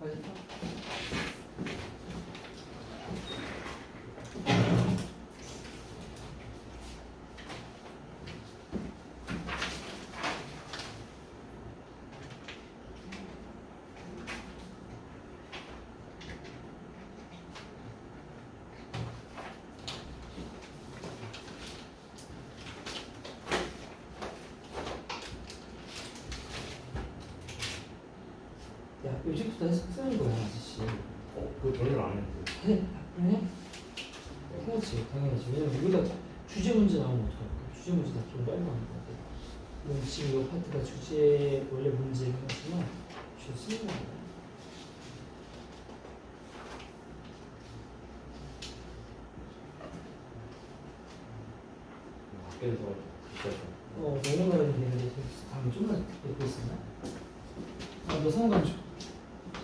알겠다. 야, 요즘부터 쓰는 거야, 아저씨. 그거 별로 안 했는데. 해? 그래? 해야지, 당연하지. 왜냐면 우리가 주제 문제 나오면 어떡할까? 주제 문제 다 좀 빨리 하는 거야. 지금 이 파트가 주제 원래 문제긴 하지만 주제 쓰는 거야. 밖에서 진짜 너무 말하는 게 있는데 다음에 좀만 듣고 있었나? 아, 너 상관 줘.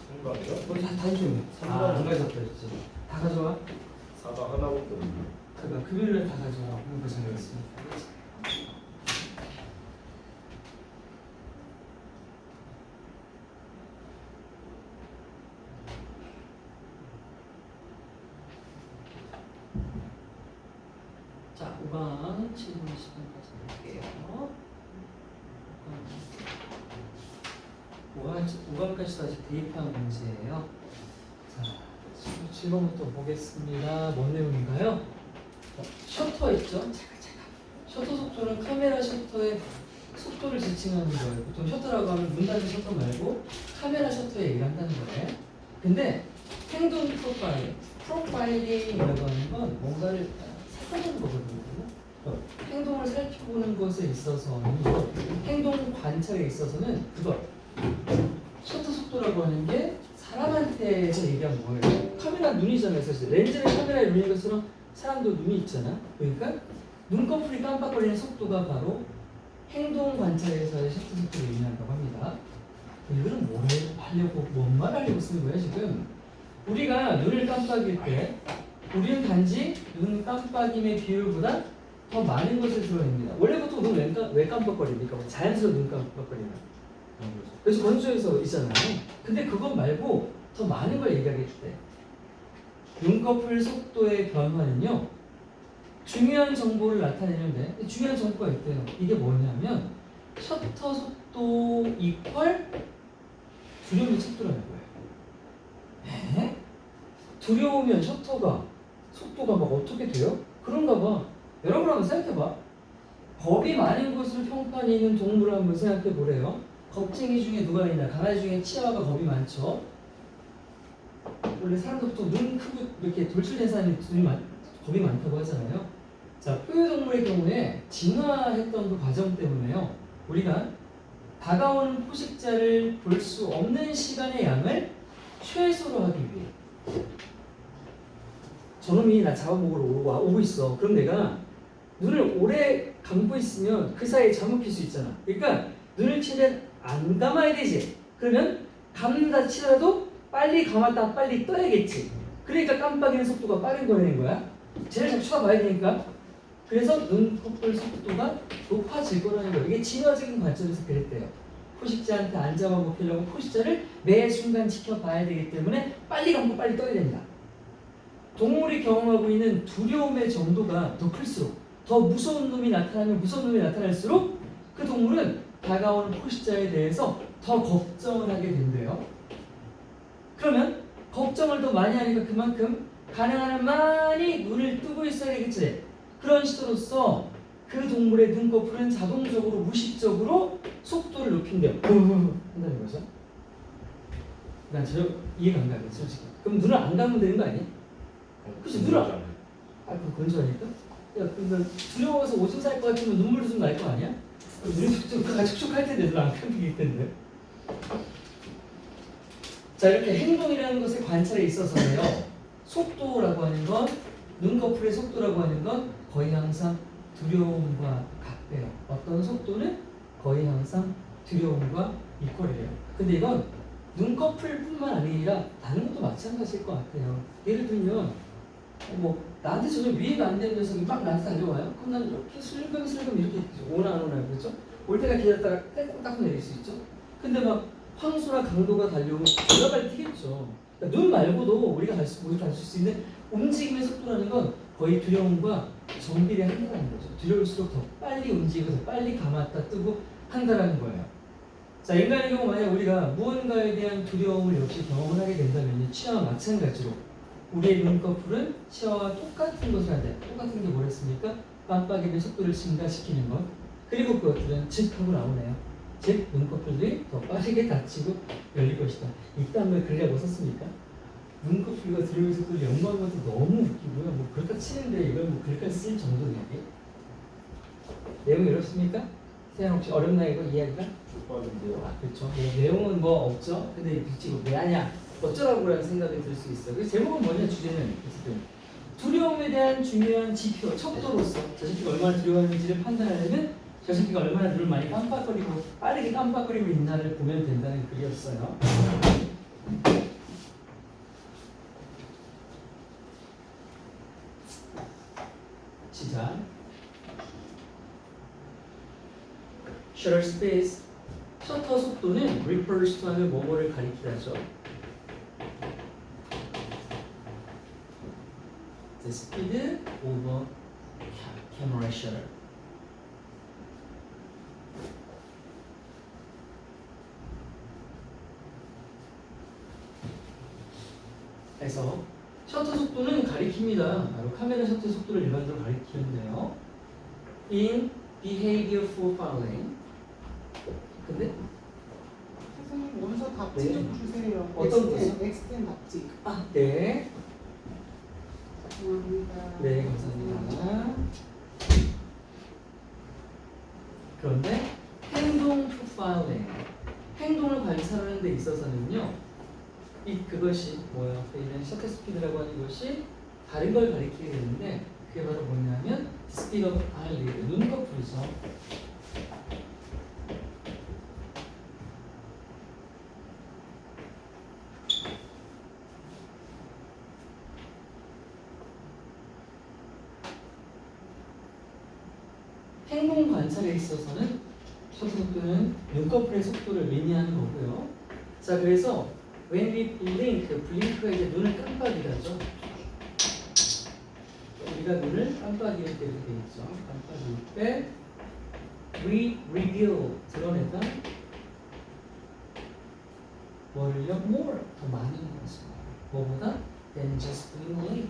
생각이요? 다 해줘. 상관 안 가져왔다 했지. 다 가져와. 사과 하나밖에 없네. 그러니까 금요일에 다 가져와. 공부 잘했으니까. 자, 5번 7분 10분까지 볼게요. 5번까지도 아직 대입한 문제예요. 자, 7번부터 보겠습니다. 뭔 내용인가요? 셔터 있죠? 잠깐. 셔터 속도는 카메라 셔터의 속도를 지칭하는 거예요. 보통 셔터라고 하면 문 닫은 셔터 말고 카메라 셔터 얘기를 한다는 거예요. 근데 행동 프로파일링이라고 하는 건 뭔가를 살펴보는 거거든요. 행동을 살펴보는 것에 있어서는 행동 관찰에 있어서는 그거 셔터 속도라고 하는 게 사람한테서 얘기한 거예요. 카메라 눈이잖아요. 사실 렌즈는 카메라에 눈인 것처럼 사람도 눈이 있잖아. 그러니까 눈꺼풀이 깜빡거리는 속도가 바로 행동 관찰에서의 셔터 속도를 의미한다고 합니다. 이거는 뭘 하려고 뭔 말 하려고 쓰는 거예요 지금? 우리가 눈을 깜빡일 때 우리는 단지 눈 깜빡임의 비율보다 더 많은 것을 드러냅니다. 원래 보통 눈 왜 깜빡거립니까? 자연스러운 눈 깜빡거리면. 그래서 건조해서 있잖아요. 근데 그것 말고 더 많은 걸 얘기하겠을 때 눈꺼풀 속도의 변화는요 중요한 정보를 나타내는데 중요한 정보가 있대요. 이게 뭐냐면 셔터 속도 이퀄 두려움의 속도라는 거예요. 에? 두려우면 셔터가 속도가 막 어떻게 돼요? 그런가 봐. 여러분 한번 생각해봐. 겁이 많은 것을 평가하는 있는 동물을 한번 생각해 보래요. 겁쟁이 중에 누가 있나? 강아지 중에 치아와가 겁이 많죠. 원래 사람도 보통 눈 크고 이렇게 돌출된 사람이 겁이 많다고 하잖아요. 자, 포유동물의 경우에 진화했던 그 과정 때문에요. 우리가 다가오는 포식자를 볼 수 없는 시간의 양을 최소로 하기 위해 저놈이 나 잡아먹으러 오고 있어. 그럼 내가 눈을 오래 감고 있으면 그 사이에 잘못 낄 수 있잖아. 그러니까 눈을 최대한 안 감아야 되지. 그러면 감는다 치더라도 빨리 감았다 빨리 떠야겠지. 그러니까 깜빡이는 속도가 빠른 거라는 거야. 쟤를 잘 쳐다봐야 되니까. 그래서 눈꺼풀 속도가 높아질 거라는 거예요. 이게 진화적인 관점에서 그랬대요. 포식자한테 안 잡아먹히려고 포식자를 매 순간 지켜봐야 되기 때문에 빨리 감고 빨리 떠야 된다. 동물이 경험하고 있는 두려움의 정도가 더 클수록 더 무서운 놈이 나타나면 무서운 놈이 나타날수록 그 동물은 다가오는 포식자에 대해서 더 걱정을 하게 된대요. 그러면 걱정을 더 많이 하니까 그만큼 가능한 한 많이 눈을 뜨고 있어야 되겠지. 그런 시도로서 그 동물의 눈꺼풀은 자동적으로 무의식적으로 속도를 높인대요. 한다는 거죠. 난 저 이해가 안 가요, 솔직히. 그럼 눈을 안 감으면 되는 거 아니야? 그치, 눈을 그거 건조하니까? 야, 그러면 두려워서 오줌 쌀 것 같으면 눈물도 좀 날 거 아니야? 눈이 좀 촉촉할 텐데 눈 안 감길 텐데. 자, 이렇게 행동이라는 것의 관찰에 있어서는요, 속도라고 하는 건 눈꺼풀의 속도라고 하는 건 거의 항상 두려움과 같대요. 어떤 속도는 거의 항상 두려움과 이퀄이래요. 근데 이건 눈꺼풀뿐만 아니라 다른 것도 마찬가지일 것 같아요. 예를 들면 뭐 나한테 전혀 이해가 안 되는 녀석이 막 나한테 달려와요. 그럼 나는 이렇게 슬금슬금 이렇게 오나 안 오나 그렇죠? 올 때가 기다렸다가 떼꼼딱 내릴 수 있죠. 근데 막 황소나 강도가 달려오면 들어갈 튀겠죠. 그러니까 눈 말고도 우리가 갈 수 있는 움직임의 속도라는 건 거의 두려움과 정비례한다는 거죠. 두려울수록 더 빨리 움직이고 더 빨리 감았다 뜨고 한다라는 거예요. 자, 인간의 경우 만약 우리가 무언가에 대한 두려움을 역시 경험을 하게 된다면 치아와 마찬가지로 우리의 눈꺼풀은 치아와 똑같은 것을 한다. 똑같은 게 뭐랬습니까? 깜빡임의 속도를 증가시키는 것. 그리고 그것들은 즉 하고 나오네요. 즉 눈꺼풀들이 더 빠르게 닫히고 열릴 것이다. 이딴 걸 글려고 썼습니까? 눈꺼풀과 두려움의 속도를 연구한 것도 너무 웃기고요. 뭐 그렇다 치는데 이걸 뭐 글까지 쓸 정도는 이게 내용이 어렵습니까? 세양 혹시 어렵나 이거 이해하기가? 족발인데요. 아 그렇죠. 네, 내용은 뭐 없죠. 근데 지금 왜 하냐? 어쩌라고라는 생각이 들 수 있어요. 그 제목은 뭐냐 주제는 어쨌든 두려움에 대한 중요한 지표, 척도로서 저 새끼가 얼마나 두려워하는지를 판단하려면 저 새끼가 얼마나 눈을 많이 깜빡거리고 빠르게 깜빡거리고 있나를 보면 된다는 글이었어요. 시작. Shutter speed. 셔터 속도는 refers to 하면 뭐뭐를 가리키다죠. The speed of camera shutter. 그래서 셔터 속도는 가리킵니다. 바로 카메라 셔터 속도를 일반적으로 가리키는데요. In behavior profiling. 근데 선생님 원서 답지 좀 주세요. 어떤 엑스텐 답지. 아, 네. 감사합니다. 네, 감사합니다. 그런데 행동 프로파일링, 행동을 관찰하는 데 있어서는요, 그것이 뭐예요? 이런 셔터 스피드라고 하는 것이 다른 걸 가리키게 되는데 그게 바로 뭐냐면 스피드 오브 아이리드, 눈꺼풀이죠. 행동 관찰에 있어서는 셔터 속도는 눈꺼풀의 속도를 의미하는 거고요. 자, 그래서 when we blink, blink가 이제 눈을 깜빡이라죠. 우리가 눈을 깜빡일 때 이렇게 있죠. 깜빡일 때 we reveal, 드러내다 뭐를요? more, 더 많은 것을 뭐보다 than just blink,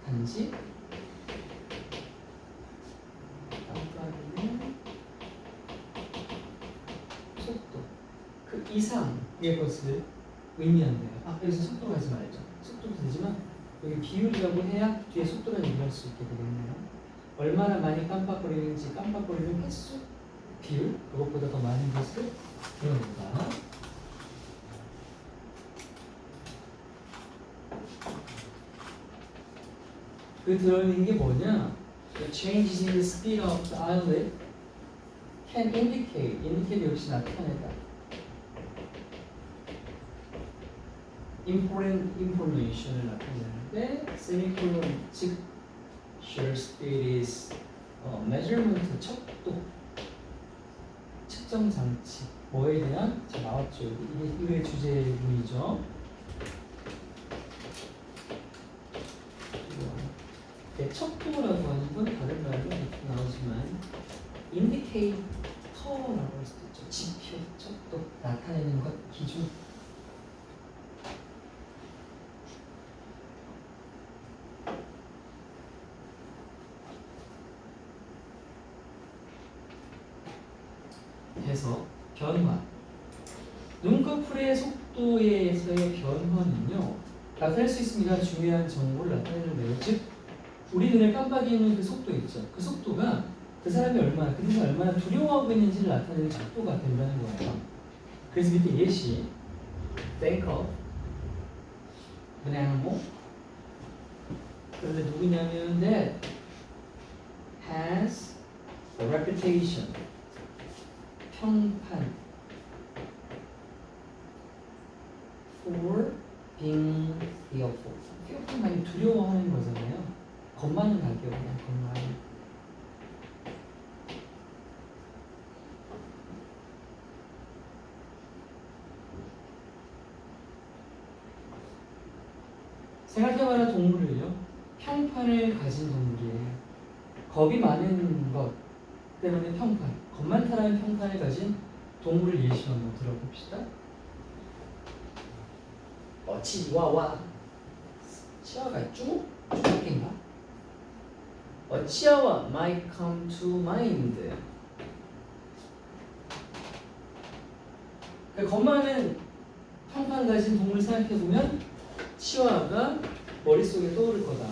단지 깜빡이는 속도 그 이상의 것을 의미한대요. 아, 여기서 속도가 하지 말죠. 속도도 되지만 여기 비율이라고 해야 뒤에 속도를 얘기할 수 있게 되겠네요. 얼마나 많이 깜빡거리는지 깜빡거리는 횟수, 비율, 그것보다 더 많은 것을 드러낸다. 그 드러내는 게 뭐냐? The changes in the speed of the eyelid can indicate 역시 나타내다. important information을 나타내는데 semicolon 즉 shutter speed is measurement 척도 측정 장치 뭐에 대한 자 나왔죠. 이게 주제문이죠. 네, 척도라고 하는 건 다른 말로 이렇게 나오지만 인디케이터라고 할 수도 있죠. 지표, 척도, 나타내는 것, 기준. 해서 변화. 눈꺼풀의 속도에서의 변화는요. 나타낼 수 있습니다. 중요한 정보를 나타내는데요. 즉 우리 눈에 깜빡이는 그 속도 있죠. 그 속도가 그 사람이 얼마나, 그 사람이 얼마나 두려워하고 있는지를 나타내는 척도가 된다는 거예요. 그래서 밑에 예시, think of an animal. 그런데 누구냐면 that has a reputation, 평판 for being fearful. fearful 많이 두려워하는 거잖아요. 겁많은 가격 그냥 겁만. 생각해봐라 동물을요. 평판을 가진 동물이에요. 겁이 많은 것 때문에 평판, 겁 많다라는 평판을 가진 동물을 예시 한번 들어봅시다. 치와와. 치와가 쭈꾸인가? 치와와 might come to mind. 겁 많은 평판 가진 동물 생각해보면 치와가 머릿속에 떠오를 거다.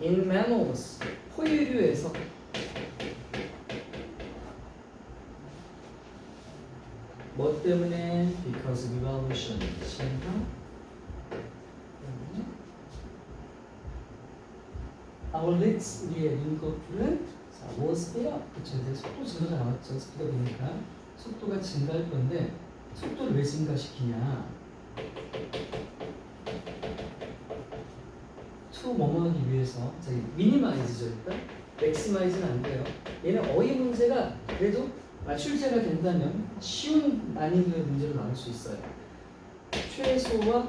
In mammals, 포유류에서 뭐 때문에? Because of evolution. 진화. Our lids, 우리의 눈꺼풀은 was speed up. 그쵸? 이제 속도 증가가 나왔죠. 스피드업이니까 속도가 증가할 건데 속도를 왜 증가시키냐? to 뭐뭐 하기 위해서 저기 미니마이즈죠. 일단 맥시마이즈는 안 돼요. 얘는 어휘 문제가 그래도 맞출제가 된다면 쉬운 난이도의 문제로 나올 수 있어요. 최소화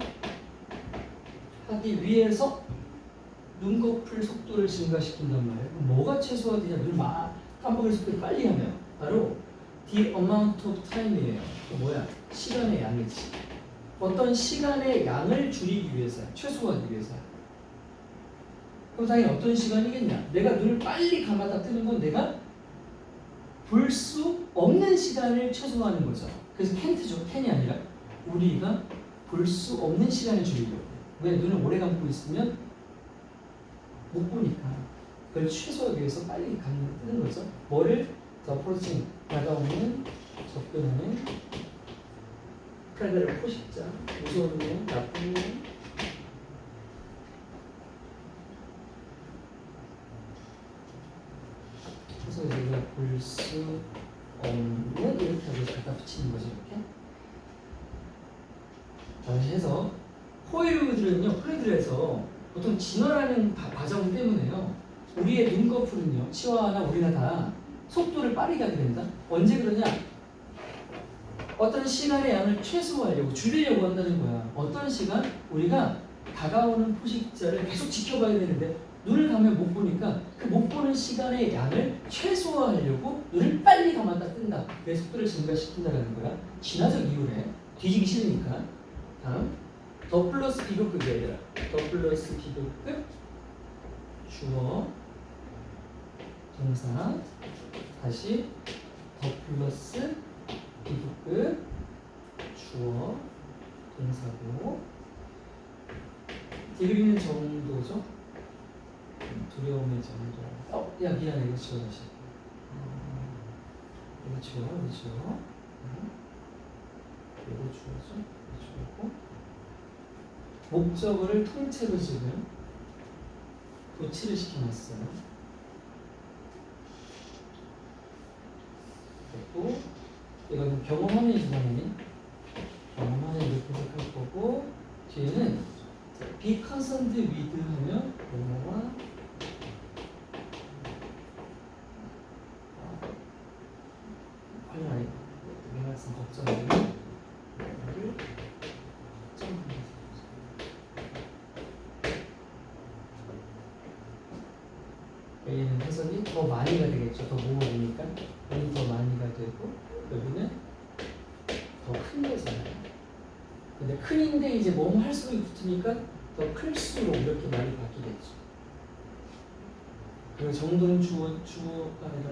하기 위해서 눈꺼풀 속도를 증가시킨단 말이에요. 그럼 뭐가 최소화되냐? 눈을 막 깜빡일 속도를 빨리 하면 바로 the amount of time이에요. 뭐야? 시간의 양이지. 어떤 시간의 양을 줄이기 위해서야. 최소화하기 위해서야. 그럼 당연히 어떤 시간이겠냐? 내가 눈을 빨리 감았다 뜨는 건 내가 볼 수 없는 시간을 최소화하는 거죠. 그래서 캔트죠. 캔이 아니라 우리가 볼 수 없는 시간을 줄이려고. 왜? 눈을 오래 감고 있으면 못 보니까 그걸 최소화하기 위해서 빨리 뜨는 거죠. 뭐를? approaching, 다가오는, 접근하는 프레데를 포식자, 무서운 놈, 나쁜 놈. 그래서 우리가 볼 수 없는 이렇게 하고 갖다 붙이는 거죠. 이렇게. 다시 해서 포유류들은요, 프레들에서 보통 진화라는 과정 때문에요. 우리의 눈꺼풀은요, 치와나 우리나 다 속도를 빠르게 하게 된다. 언제 그러냐? 어떤 시간의 양을 최소화하려고 줄이려고 한다는 거야. 어떤 시간? 우리가 다가오는 포식자를 계속 지켜봐야 되는데 눈을 감으면 못 보니까 그 못 보는 시간의 양을 최소화하려고 눈을 빨리 감았다 뜬다. 내 속도를 증가시킨다는 거야. 진화적 이유래. 뒤지기 싫으니까. 다음 더 플러스 비교급이 아니라 더 플러스 비교급 주어 동사 다시 더 플러스 비교급 주어 동사고 디그리는 정도죠. 두려움의 정도. 야 미안해 이거 지워 다시. 이거 지워 이거 지워. 이거 주어죠. 이거 주어고. 목적어를 통째로 지금 도치를 시켜놨어요. 그리고 이거는 경험하는 당연히 경험하는 이렇게 해석할 거고 뒤에는 be concerned with 하면 뭐뭐와 관련해. 내가 쓴 걱정을 얘는 해석이 더 많이가 되겠죠. 더 모으니까 여기는 더 많이가 되고 여기는 더 큰 거잖아요. 근데 큰인데 이제 뭐뭐 할수록 붙으니까 더 클수록 이렇게 많이 바뀌겠죠. 그리고 정도는 주어가 아니라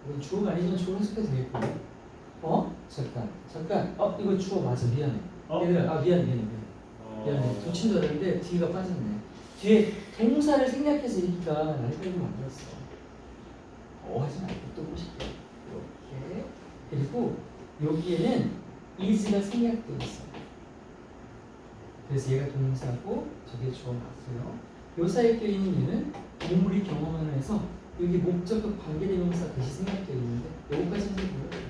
이건 주어가 아니지만 주어 해석해도 되겠고 잠깐 이거 주어 맞아. 미안해. 얘들아 미안해. 도친 줄 알았는데 뒤가 빠졌네. 뒤에 동사를 생략해서 읽기가 날 헷갈리게 만들었어. 하지 말고 또 보실게요. 이렇게. 그리고 여기에는 is가 생략되어 있어요. 그래서 얘가 동사고 저게 주어 맞고요. 요 사이에 껴있는 얘는 동물이 경험하는 해서 여기 목적격 관계대명사 대시 생략되어 있는데 요거까지는 보여요.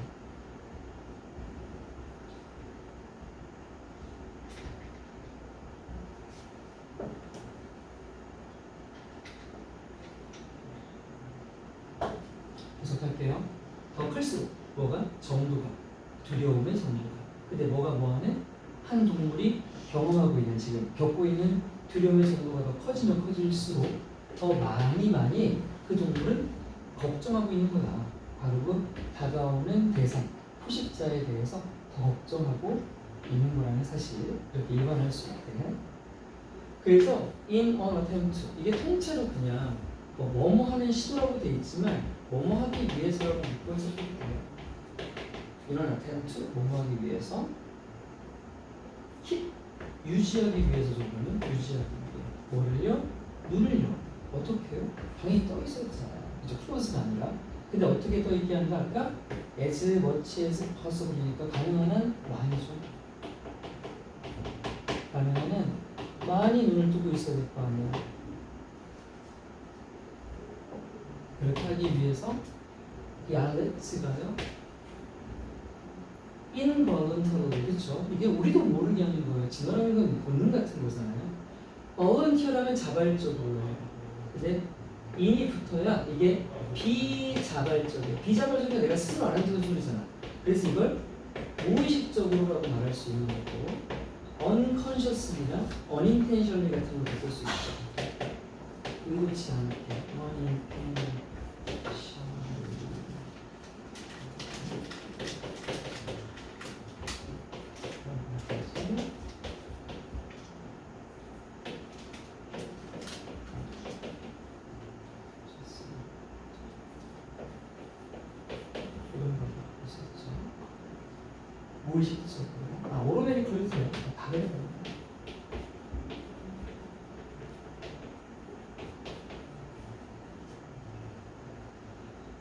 계속할게요. 더 클수록 뭐가? 정도가 두려움의 정도가. 근데 뭐가 뭐하네? 한 동물이 경험하고 있는 지금 겪고 있는 두려움의 정도가 더 커지면 커질수록 더 많이 그 동물은 걱정하고 있는 거다. 바로 그 다가오는 대상, 포식자에 대해서 더 걱정하고 있는 거라는 사실 이렇게 일반화할 수 있대. 그래서 in an attempt to 이게 통째로 그냥 뭐뭐 하는 시도라고 돼 있지만 뭐뭐 하기 위해서라고 묶어 있어도 돼요. in an attempt to 뭐뭐 하기 위해서 유지하기 위해서 정도는 유지하기 위해 뭐를요? 눈을요. 어떻게 해요? 당연히 떠 있어야 되잖아요. 그죠? close가 아니라. 근데 어떻게 떠 있게 하는가 아까 as much as possible이니까 가능한 한 많이죠. 가능한 한 많이 눈을 뜨고 있어야 될 거 아니야. 그렇게 하기 위해서 이 알렉스가요 involuntarily 그렇죠? 이게 우리도 모르게 하는 거예요. 진화라는 건 본능 같은 거잖아요. volunteer하면 자발적으로 해요. 근데 in이 붙어야 이게 비자발적이에요. 비자발적이야 내가 스스로 알아듣는 소리잖아. 그래서 이걸 무의식적으로라고 말할 수 있는 거고 unconsciously나 unintentionally 같은 걸 볼 수 있죠. 의도치 않게 unintentionally 무의식적으로 오로메리 그려주세요. 다 그려요.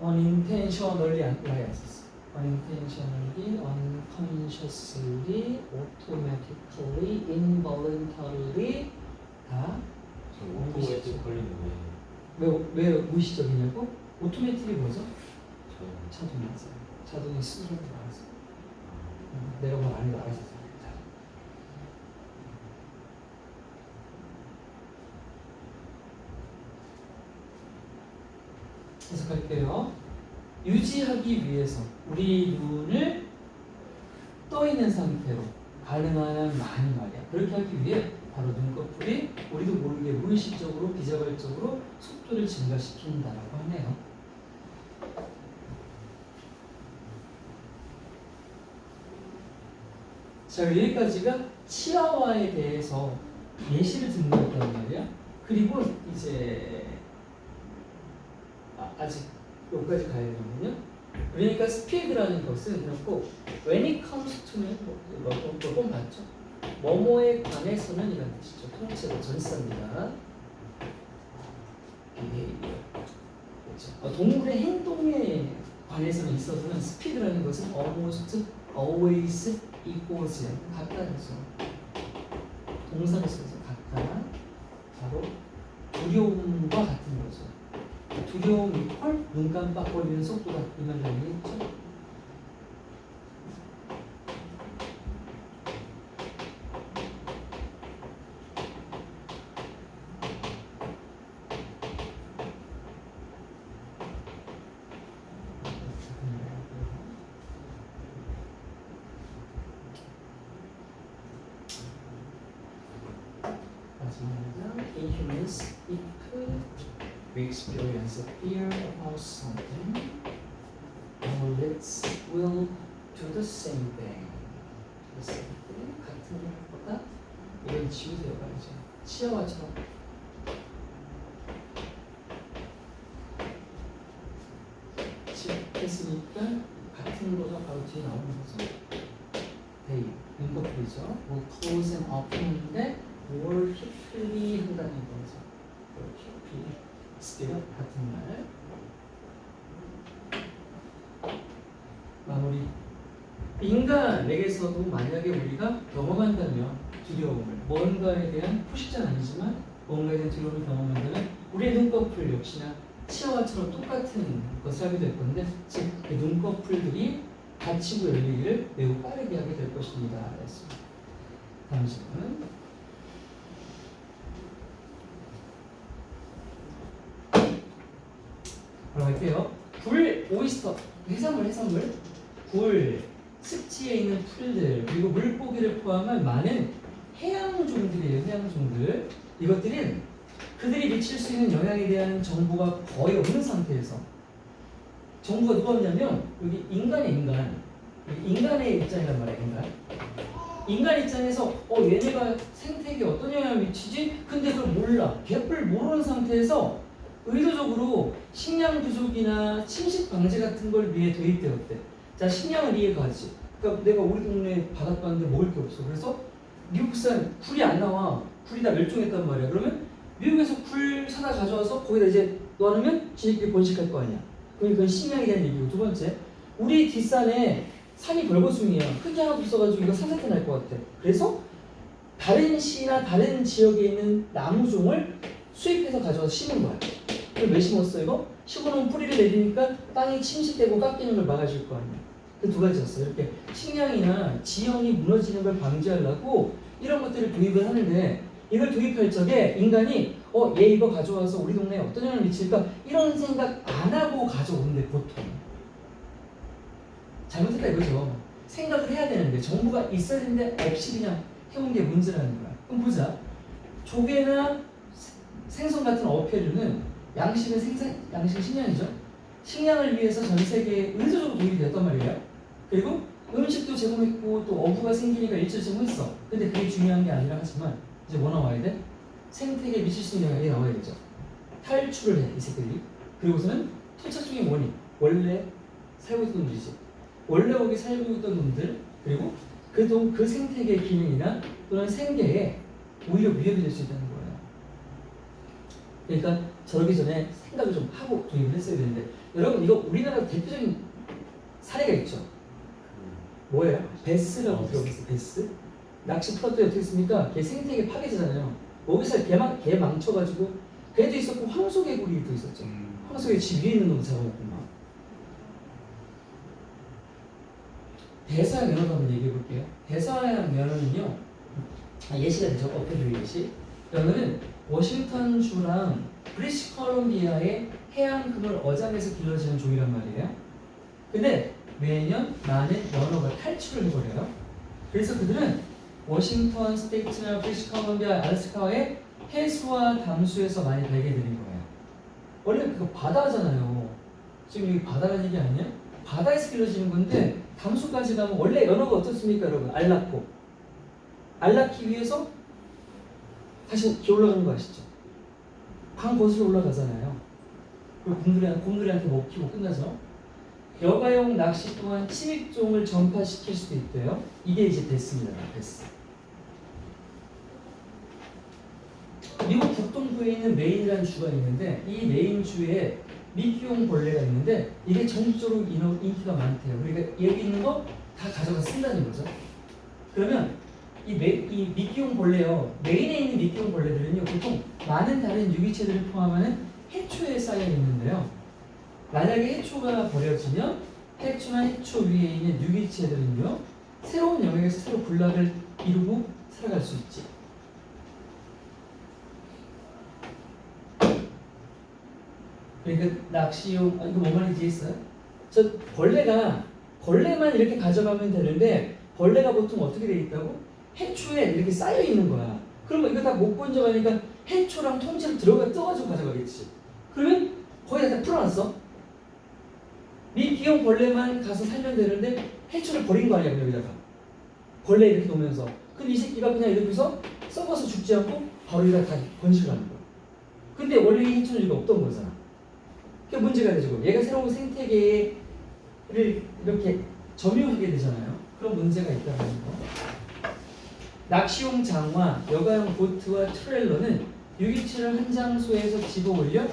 unintentionally 아예 안 썼어. unintentionally, unconsciously, automatically, involuntarily 다 오토매틱 걸리는 왜 무의식적이냐고? 오토매틱이 뭐죠? 저 자동 맞아요. 자동이 스스로 알아서 내가 뭘 안 해도 알아서 잘. 해석할게요. 유지하기 위해서 우리 눈을 떠 있는 상태로 가능한 한 많이 말이야. 그렇게 하기 위해 바로 눈꺼풀이 우리도 모르게 무의식적으로 비자발적으로 속도를 증가시킨다라고 하네요. 자, 여기까지가 치아와에 대해서 예시를 듣는 거란 말이야. 그리고 이제 아직 여기까지 가야 되거든요. 그러니까 스피드라는 것은 그냥 꼭 when it comes to는 몇번 봤죠. 뭐뭐에 관해서는 이란 뜻이죠. 통째로 전치사입니다. 그렇죠. 동물의 행동에 관해서는 있어서는 스피드라는 것은 almost always equals 같다죠. 동사를 써서 같다. 바로 두려움과 같은 거죠. 두려움 이퀄 눈 깜빡거리는 속도가 이 말을 얘기했죠. In humans, we experience a fear about something. Our lips will do the same thing. 같은 것보다 이건 지우세요, 말이죠. 치아와처럼. 했으니까 같은 거가 바로 뒤에 나오는 거죠. They, 눈꺼풀이죠. will close and open인데 more quickly 한다는 거죠. more quickly. 스피드 같은 말. 마무리. 인간에게서도 만약에 우리가 경험한다면 두려움을 뭔가에 대한 포식자는 아니지만 뭔가에 대한 두려움을 경험한다면 우리의 눈꺼풀 역시나 치아와처럼 똑같은 것을 하게 될 건데 즉 그 눈꺼풀들이 닫히고 열리기를 매우 빠르게 하게 될 것입니다. 했습니다. 다음 질문. 바로 할게요. 굴, 오이스터, 해산물, 굴, 습지에 있는 풀들 그리고 물고기를 포함한 많은 해양종들이에요. 해양종들. 이것들은 그들이 미칠 수 있는 영향에 대한 정보가 거의 없는 상태에서 정보가 누가 없냐면 여기 인간의 인간의 입장이란 말이야. 인간 입장에서 얘네가 생태계에 어떤 영향을 미치지? 근데 그걸 몰라. 개뿔 모르는 상태에서 의도적으로 식량 부족이나 침식 방제 같은 걸 위해 도입되었대. 자, 식량은 이해가지. 그러니까 내가 우리 동네 바닷가인데 먹을 게 없어. 그래서 미국산 굴이 안 나와. 굴이 다 멸종했단 말이야. 그러면 미국에서 굴 사다 가져와서 거기다 이제 넣어놓으면 지네끼리 번식할 거 아니야. 그럼 그건 식량에 대한 얘기고, 두 번째, 우리 뒷산에 산이 벌거숭이야. 흙이 하나도 없어가지고 이거 산사태 날 것 같아. 그래서 다른 시나 다른 지역에 있는 나무종을 수입해서 가져와서 심은 거야. 그럼 왜 심었어 이거? 심어놓은 뿌리를 내리니까 땅이 침식되고 깎이는 걸 막아줄 거 아니야. 그 두 가지였어. 이렇게 식량이나 지형이 무너지는 걸 방지하려고 이런 것들을 도입을 하는데, 이걸 도입할 적에 인간이 얘 이거 가져와서 우리 동네에 어떤 영향을 미칠까? 이런 생각 안 하고 가져오는데 보통 잘못했다 이거죠. 생각을 해야 되는데 정보가 있어야 되는데 없이 그냥 해온 게 문제라는 거야. 그럼 보자. 조개나 생선 같은 어패류는 양식은 식량이죠. 식량을 위해서 전 세계에 의도적으로 도입이 됐단 말이에요. 그리고 음식도 제공했고 또 어부가 생기니까 일자리 제공했어. 근데 그게 중요한 게 아니라 하지만 이제 뭐 나와야 돼? 생태계에 미칠 수 있는 영향이 나와야 되죠. 탈출을 해, 이 새끼들이. 그리고서는 토착 중의 원인. 원래 살고 있던 놈들이지. 원래 거기 살고 있던 놈들, 그리고 그 생태계의 기능이나 또는 생계에 오히려 위협이 될 수 있다는 거예요. 그러니까 저러기 전에 생각을 좀 하고 도입을 했어야 되는데, 여러분 이거 우리나라 대표적인 사례가 있죠. 뭐예요? 베스라고 들어봤어요. 베스? 낚시 풀었더니 어떻게 했습니까? 걔 생태계 파괴잖아요. 거기서 개 망쳐가지고 개도 있었고 황소개구리도 있었죠. 황소개 집 위에 있는 놈 잡아먹고 막. 대서양 면허도 한번 얘기해 볼게요. 대서양 면허는요, 예시가 되죠. 어패류 예시. 면허는 워싱턴주랑 브리티시 컬럼비아의 해안급을 어장에서 길러지는 종이란 말이에요. 근데 매년 많은 면허가 탈출을 해버려요. 그래서 그들은 워싱턴 스테이트나 브리티시 컬럼비아, 알래스카의 해수와 담수에서 많이 발견되는 거예요. 원래 그거 바다잖아요. 지금 여기 바다라는 얘기 아니냐? 바다에서 길러지는 건데 담수까지 가면 원래 연어가 어떻습니까, 여러분? 알낳기 위해서 다시 올라가는 거 아시죠? 강 거슬러 올라가잖아요. 그리고 곰돌이한테 먹히고 끝나죠. 여가용 낚시 또한 침입종을 전파시킬 수도 있대요. 이게 이제 베스입니다. 베스. 미국 북동부에 있는 메인이라는 주가 있는데, 이 메인 주에 미끼용 벌레가 있는데 이게 전국적으로 인기가 많대요. 그러니까 여기 있는 거 다 가져가 쓴다는 거죠. 그러면 이 미끼용 벌레요. 메인에 있는 미끼용 벌레들은요, 보통 많은 다른 유기체들을 포함하는 해초에 쌓여 있는데요. 만약에 해초가 버려지면 해초나 해초 위에 있는 유기체들은요, 새로운 영역에서 새로 군락을 이루고 살아갈 수 있지. 그러니까 낚시용, 이거 뭔 말인지 이해했어요? 저 벌레만 이렇게 가져가면 되는데, 벌레가 보통 어떻게 돼 있다고? 해초에 이렇게 쌓여 있는 거야. 그러면 이거 다 못 건져가니까 해초랑 통째로 떠가지고 가져가겠지. 그러면 거의 다 풀어놨어. 미끼용 벌레만 가서 살면 되는데 해초를 버린 거 아니야, 그냥 여기다가. 벌레 이렇게 놓으면서. 근데 이 새끼가 그냥 이렇게서 썩어서 죽지 않고 바로 여기다 다 번식을 하는 거야. 근데 원래 이 해초는 여기 없던 거잖아. 그게 문제가 되죠. 얘가 새로운 생태계를 이렇게 점유하게 되잖아요. 그런 문제가 있다는 거. 낚시용 장화, 여가용 보트와 트레일러는 유기체를 한 장소에서 집어 올려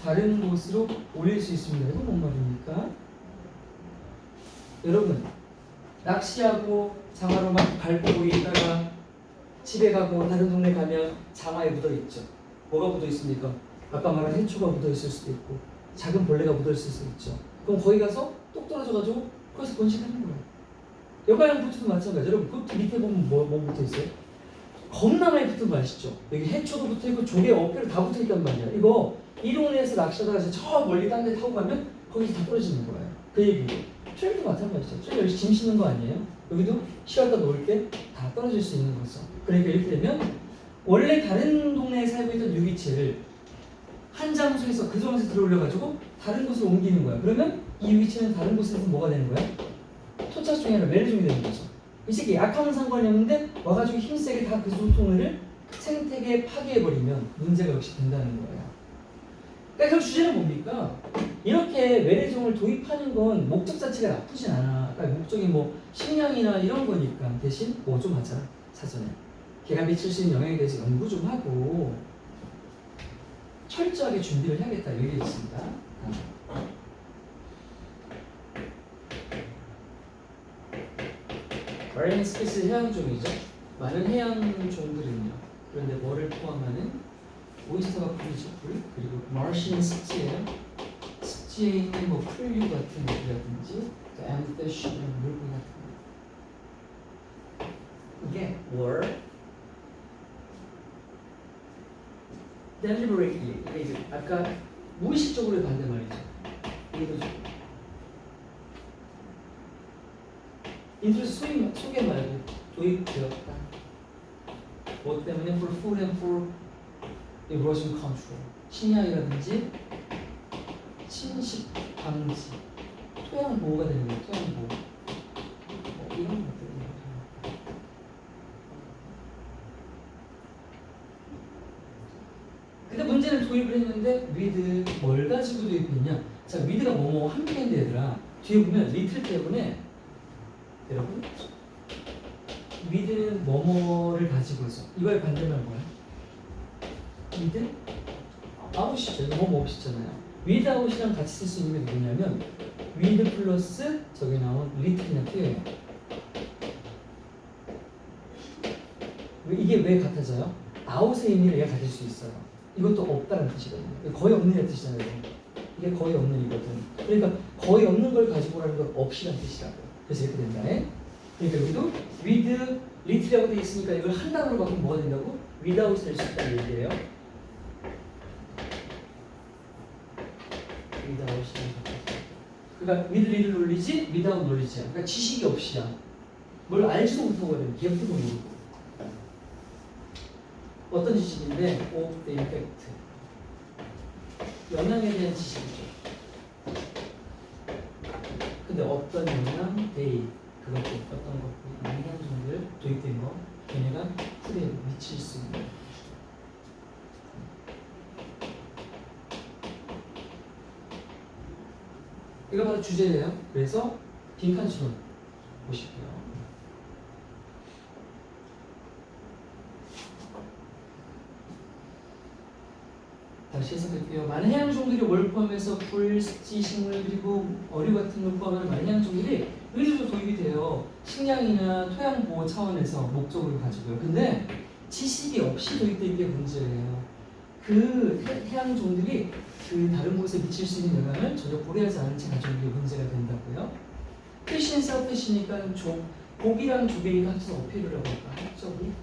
다른 곳으로 올릴 수 있습니다. 이건 뭔 말입니까? 여러분, 낚시하고 장화로 막 밟고 있다가 집에 가고 다른 동네 가면 장화에 묻어 있죠. 뭐가 묻어 있습니까? 아까 말한 해초가 묻어 있을 수도 있고 작은 벌레가 묻어 있을 수도 있죠. 그럼 거기 가서 똑 떨어져가지고 거기서 번식하는 거예요. 여가용 보트도 마찬가지죠. 여러분, 그 밑에 보면 뭐 붙어 있어요? 겁나 많이 붙은 거 아시죠? 여기 해초도 붙어 있고 조개 어깨로 다 붙어 있단 말이야. 이거 이 동네에서 낚시하다가 저 멀리 딴 데 타고 가면 거기 다 떨어지는 거예요. 그 얘기고. 트레일도 마찬가지죠. 트레일 여기 짐 싣는 거 아니에요? 여기도 쉬었다 놓을 게 다 떨어질 수 있는 거죠. 그러니까 이렇게 되면 원래 다른 동네에 살고 있던 유기체를 한 장소에서 그 장소에 들어올려가지고 다른 곳으로 옮기는 거야. 그러면 이 유기체는 다른 곳에서 뭐가 되는 거야? 토착종이 아니라 매료종이 되는 거죠. 이 새끼 약하면 상관이 없는데 와가지고 힘세게 다 그 소통을 생태계에 파괴해버리면 문제가 역시 된다는 거예요. 그러니까 그 주제는 뭡니까? 이렇게 외래종을 도입하는 건 목적 자체가 나쁘진 않아. 그러니까 목적이 뭐 식량이나 이런 거니까 대신 뭐 좀 하자 사전에. 걔가 미칠 수 있는 영향에 대해서 연구 좀 하고 철저하게 준비를 해야겠다 얘기했습니다. 마린 스피스 해양종이죠. 많은 해양종들은요. 그런데 뭐를 포함하는 오이스터가 풀이죠. 풀. 그리고 마르시는 습지예요. 습지에 있는 뭐 풀류 같은 애들이라든지 또 엠피쉬 물고기 같은 거. 이게 were deliberately 이게 이제 아까 무의식적으로의 반대말이죠. 의도적으로. 인트로스 소개 말고 도입되었다. 뭐 때문에 for food and for erosion control. 식량이라든지 침식 방지, 토양 보호가 되는 거예요. 토양 보호. 이런 것들입니다. 근데 문제는 도입을 했는데 with 뭘 가지고 도입했냐? 자, with가 뭐뭐 함께인데 얘들아 뒤에 보면 little 때문에 여러분 with는 뭐뭐를 가지고 있어. 이거의 반대말 뭐야? with? out이죠. 이거 뭐뭐 없이잖아요. without이랑 같이 쓸 수 있는 게 뭐냐면 with 플러스 저기 나온 little이나 표현이에요. 이게 왜 같아져요? out의 의미를 얘가 가질 수 있어요. 이것도 없다는 뜻이거든요. 거의 없는 뜻이잖아요. 이게 거의 없는 이거든. 그러니까 거의 없는 걸 가지고 오라는 건 없이라는 뜻이라고요. 그래서 이렇게 된다. 그러니까 여기도 with little이라고 되어 있으니까 이걸 한 단어로 바꾸면 뭐가 된다고? without 될 수 있다는 얘기예요. 그러니까 with little 놀리지, without 놀리지야. 그러니까 지식이 없이야. 뭘 알지도 못하고 하는 개뿔도 모르고. 어떤 지식인데, of the effect. 영향에 대한 지식이죠. 근데 어떤 영향, they, 그것도 어떤 것, 영향종들 도입된 거, 걔네가 풀에 미칠 수 있는. 이거 바로 주제예요. 그래서 빈칸 수는 보실게요. 다시 해석할게요. 많은 해양종들이 뭘 포함해서 풀, 습지, 식물 그리고 어류 같은 걸 포함하는 많은 해양종들이 의도적으로 도입이 돼요. 식량이나 토양 보호 차원에서 목적을 가지고요. 근데 지식이 없이 도입된 게 문제예요. 그 해양종들이 그 다른 곳에 미칠 수 있는 영향을 전혀 고려하지 않은 채 가지고 있는 게 문제가 된다고요. 피쉬는 셀피쉬니까 고기랑 조개가 합쳐서 어필이라고 할까? 합적이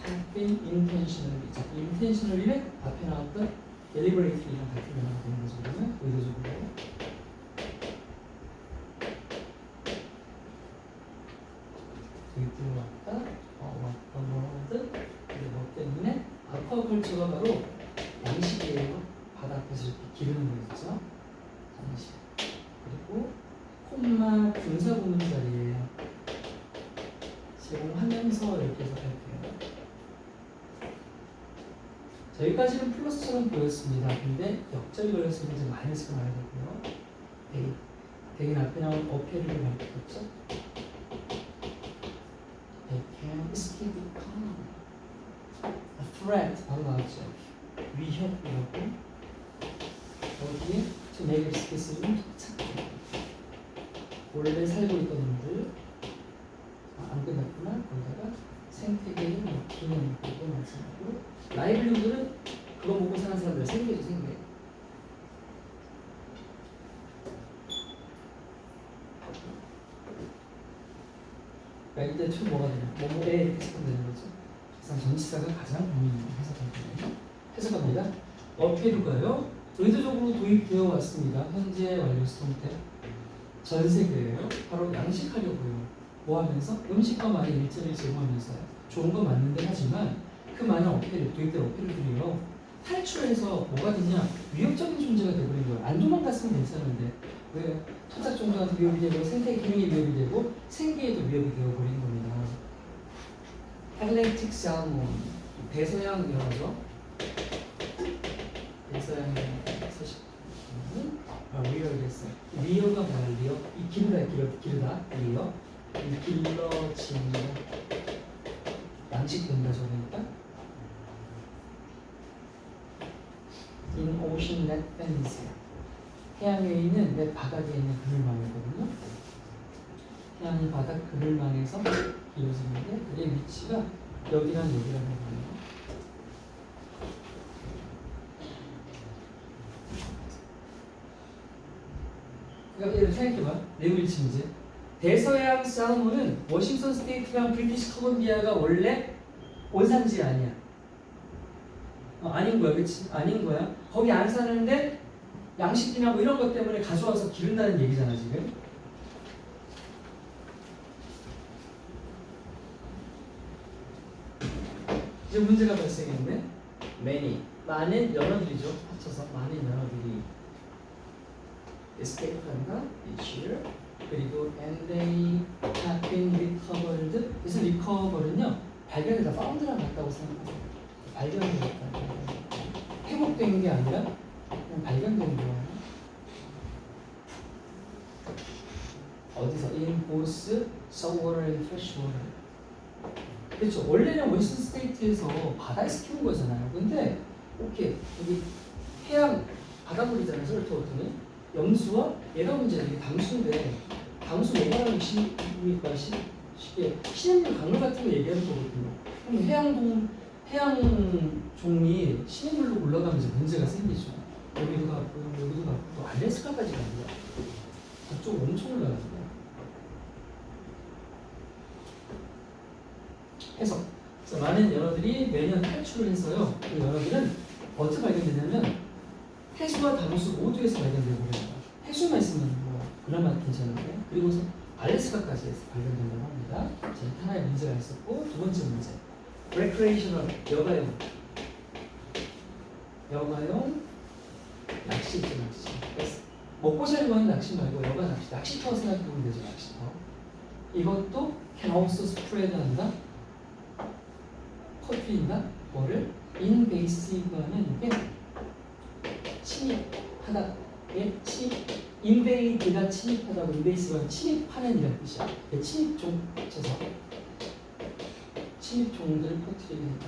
have been intentionally. 자, intentionally는 앞에 나왔던 deliberately랑 같은 영향이 되는 거죠. 그러면 의도적으로. 여기 들어왔다. 왔던 근데 뭐 때문에 아쿠아컬처가 바로 양식이에요. 바다 앞에서 이렇게 기르는 거였죠. 양식. 그리고 콤마 분사 보는 자리에 제공하면서 이렇게 해석할게요. 자, 여기까지는 플러스처럼 보였습니다. 근데 역절이 걸렸으면 이제 마이너스가 나야 되고요. 대긴 앞에 나온 어폐를 밝혔죠. They can still become a threat. 바로 나왔죠. 위협이라고. 어디에? 저 네이버 스페이스는 착해. 원래 살고 있던 놈들 안 끝났구나. 거기다가 생태계의 기능 그리고 마찬가지로 라이블리후드는 그거 먹고 사는 사람들 생계죠. 생계. 그러니까 이때 툴 뭐가 되냐? 뭐뭐에 이렇게 해석되는 거죠. 그래서 전치사가 가장 고민이 해석합니다. 어폐류가요. 의도적으로 도입되어 왔습니다. 현재 완료 스톰 때 전 세계예요. 바로 양식하려고요. 뭐 하면서 음식과 많은 일자리를 제공하면서요. 좋은 건 맞는데 하지만 그 많은 도입된 어필들이요. 탈출해서 뭐가 되냐? 위협적인 존재가 되버린 거예요. 안 도망갔으면 괜찮은데 왜 토착 종자한테 위협이 되고 생태 기능에 위협이 되고 생계에도 위협이 되어버린 겁니다. Atlantic Salmon 대서양 연어죠. 대서양 서식 리어겠어요. 리어가 뭐야? 리어? 이 기르다 리어. 이 길러지는 양식된다 저거니까. In ocean net fence. 해양 위에 있는 내 바닥에 있는 그늘망이거든요. 해양 바닥 그늘망에서 이루어지는데 그의 위치가 여기랑 여기라는 거예요. 그러니까 얘를 생각해봐. 내용을 지문제. 대서양 살몬은 워싱턴 스테이트랑 브리티시 컬럼비아가 원래 원산지 아니야. 아닌 거야, 그렇지? 아닌 거야. 거기 안 사는데 양식이나 뭐 이런 것 때문에 가져와서 기른다는 얘기잖아 지금. 이제 문제가 발생했네. many 많은 연어들이죠. 합쳐서 많은 연어들이 escape한다 each year. 그리고 and they have been recovered. 그래서 recover는요 발견이다. found랑 같다고 생각하세요. 발견됐다. 회복된 게 아니라 그냥 발견된 거예요. 어디서? In both saltwater and freshwater. 그렇죠. 원래는 워싱턴 스테이트에서 바다에서 키운 거잖아요. 근데 오케이 여기 해양 바닷물이잖아요. 솔트워터는 염수와 얘가 문제는 이게 당수인데 당수 뭐라는 식입니까? 쉽게 신해물 강물 같은 거 얘기하는 거거든요. 그럼 해양 종이 신해물로 올라가면서 문제가 생기죠. 여기도 갔고 여기도 갔고 알래스카까지 갑니다. 그쪽 엄청 올라갑니다. 해서 많은 연어들이 매년 탈출을 해서요. 그 연어들은 어떻게 발견되냐면 해수와 당수 모두에서 발견되고 그래요. 해수만 있으면 뭐 그나마 괜찮은데 그리고서 알래스카까지 해서 발견된다고 합니다. 자, 하나의 문제가 있었고 두 번째 문제 recreational 여가용 낚시 있죠. 낚시 먹고 살고 하는 낚시 말고 여가 낚시 낚시터 생각해보면 되죠. 낚시터 이것도 can also spread 한다 퍼뜨린다 뭐를 invasive는 이게 침입하다 invade가 침입하다고 invasive는 침입하는 이런 뜻이야. 침입종 합쳐서 침입종들을 퍼뜨리니까.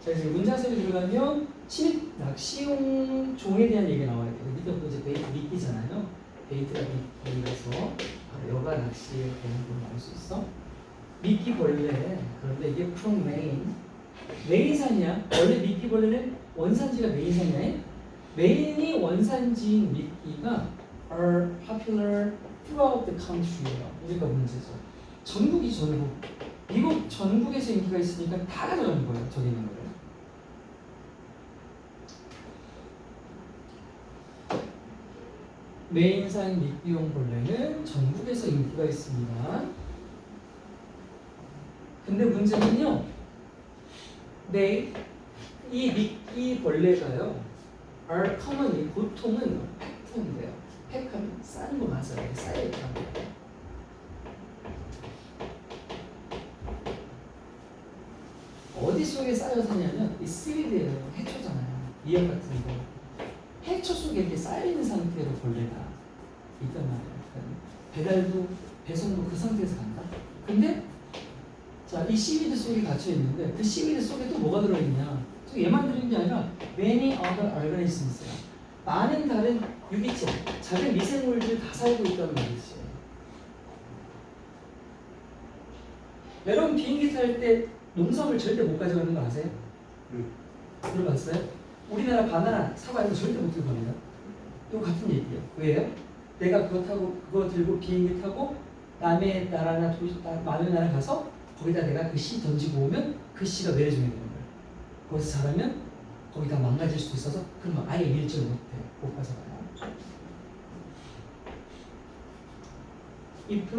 자, 이제 문장석에 들어가면 침입 낚시용 종에 대한 얘기가 나와야 돼요. 밑에 이제 베이트 미끼잖아요. 베이트가 미끼라서 여가 낚시에 대한 걸 알 수 있어. 미끼벌레. 그런데 이게 from Maine. 메인산이야. 원래 미끼벌레는 원산지가 메인산이야. 메인이 원산지인 미끼가 are popular throughout the country예요. 우리가 문제죠. 전국이 전국. 미국 전국에서 인기가 있으니까 다 가져가는 거예요. 저기 있는 거를. 메인산 미끼용 벌레는 전국에서 인기가 있습니다. 근데 문제는요. 이 미끼 벌레가요. are commonly 보통은 팩트인데요. 팩하면 쌓는 거 맞아요. 쌓여있다. 어디 속에 쌓여 사냐면 이 씨위드예요. 해초잖아요. 미역 같은 거. 해초 속에 이렇게 쌓여있는 상태로 벌레가 있단 말이에요. 배달도 배송도 그 상태에서 간다. 근데 자, 이 씨위드 속에 갇혀있는데 그 씨위드 속에 또 뭐가 들어있냐. 또 얘만 들어있는 게 아니라 many other organisms야. 많은 다른 유기체, 작은 미생물들 다 살고 있다는 말이지. 여러분 비행기 탈 때 농산물 절대 못 가져가는 거 아세요? 들어봤어요? 우리나라 바나나, 사과 이런 거 절대 못 들고 갑니다. 이거 같은 얘기예요. 왜요? 내가 그거 들고 비행기 타고 남의 나라나 많은 나라 가서 거기다 내가 그 씨 던지고 오면 그 씨가 내려주게 되는 거예요. 거기서 자라면 거기다 망가질 수도 있어서 그러면 아예 일절 못해. 못 가져가요. if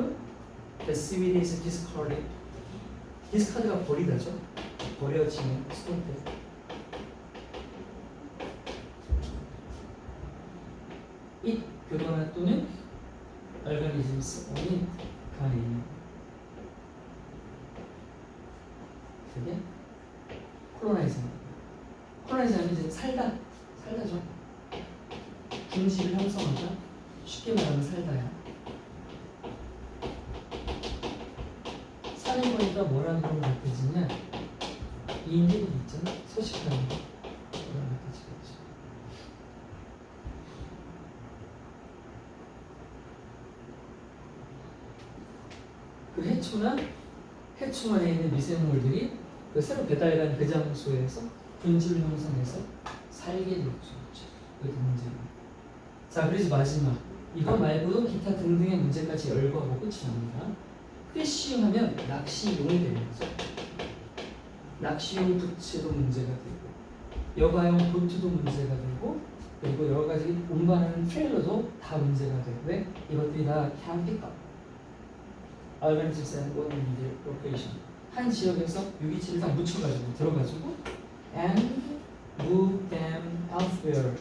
the seaweed is discarded. discard가 버리다죠. 버려지는 수동태. it 그거나 또는 organisms only 간이 그게 콜로나이징. 콜로나이징은 이제 살다죠. 군지를 형성하다. 쉽게 말하면 살다야. 사는 거니까 뭐라는 걸 같아지냐? 인질이 있잖아. 소식하는 거. 뭐라는 같아지겠지. 그 해충 안에 있는 미생물들이 그 새로 배달간 그 장소에서 분지를 형성해서 살게 되죠. 그게 문제예요. 자, 그래서 마지막 이거 말고도 기타 등등의 문제까지 열거하고 끝이 납니다. 피싱하면 낚시용이 되는 거죠. 낚시용 부채도 문제가 되고 여가용 보트도 문제가 되고 그리고 여러 가지 운반하는 트레일러도 다 문제가 되고 왜? 이것들이 다 can pick up organisms and one in their location. 한 지역에서 유기체를 다 묻혀가지고 들어가지고 and move them elsewhere.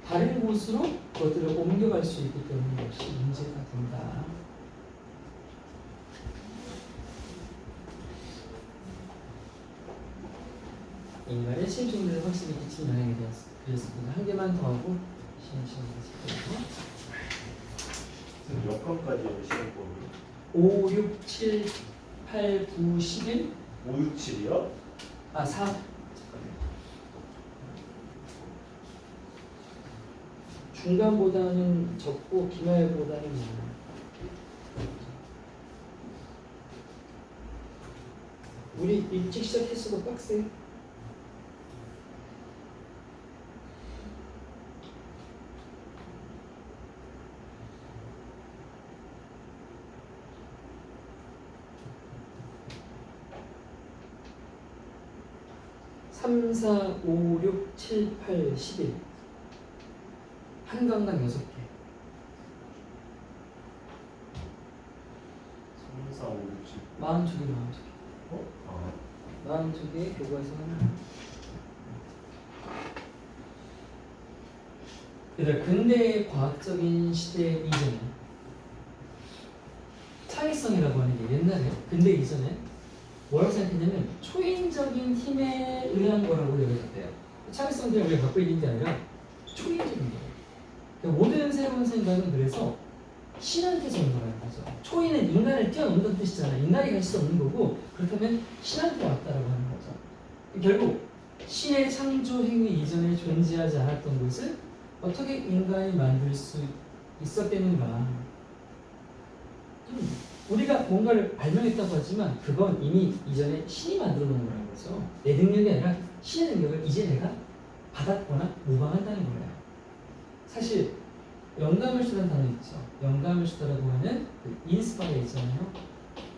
다른 곳으로 그것들을 옮겨갈 수 있기 때문에 역시 문제가 된다. 인간의 심층들을 확실히 끼치는 영향에 대해서 그렸습니다. 한 개만 더 하고 시간 가질게요. 몇 번까지예요 시험법이? 5, 6, 7, 8, 9, 11 5, 6, 7이요? 아 4 중간보다는 적고 기말보다는 많아요. 우리 일찍 시작했어도 빡세. (3, 4, 5, 6, 7, 8, 11) 한 강당 6개. 3, 4, 5, 6, 7. 42개. 어? 아. 42개 교과에서 하나. 얘들 근대의 과학적인 시대 이전에 창의성이라고 하는 게 옛날에 근대 이전에 뭐라고 생각했냐면 초인적인 힘에 의한 거라고 여겨졌대요. 창의성들을 우리가 갖고 있는 게 아니라 초인적인 거예요. 그러니까 모든 새로운 생각은 그래서 신한테서 온 거라는 거죠. 초인은 인간을 뛰어넘는 뜻이잖아요. 인간이 갈 수 없는 거고 그렇다면 신한테 왔다라고 하는 거죠. 결국 신의 창조 행위 이전에 존재하지 않았던 것을 어떻게 인간이 만들 수 있었겠는가. 우리가 뭔가를 발명했다고 하지만 그건 이미 이전에 신이 만들어 놓은 거라는 거죠. 내 능력이 아니라 신의 능력을 이제 내가 받았거나 모방한다는 거예요. 사실 영감을 주는 단어 있죠. 영감을 주다라고 하는 그 인스파이어 있잖아요.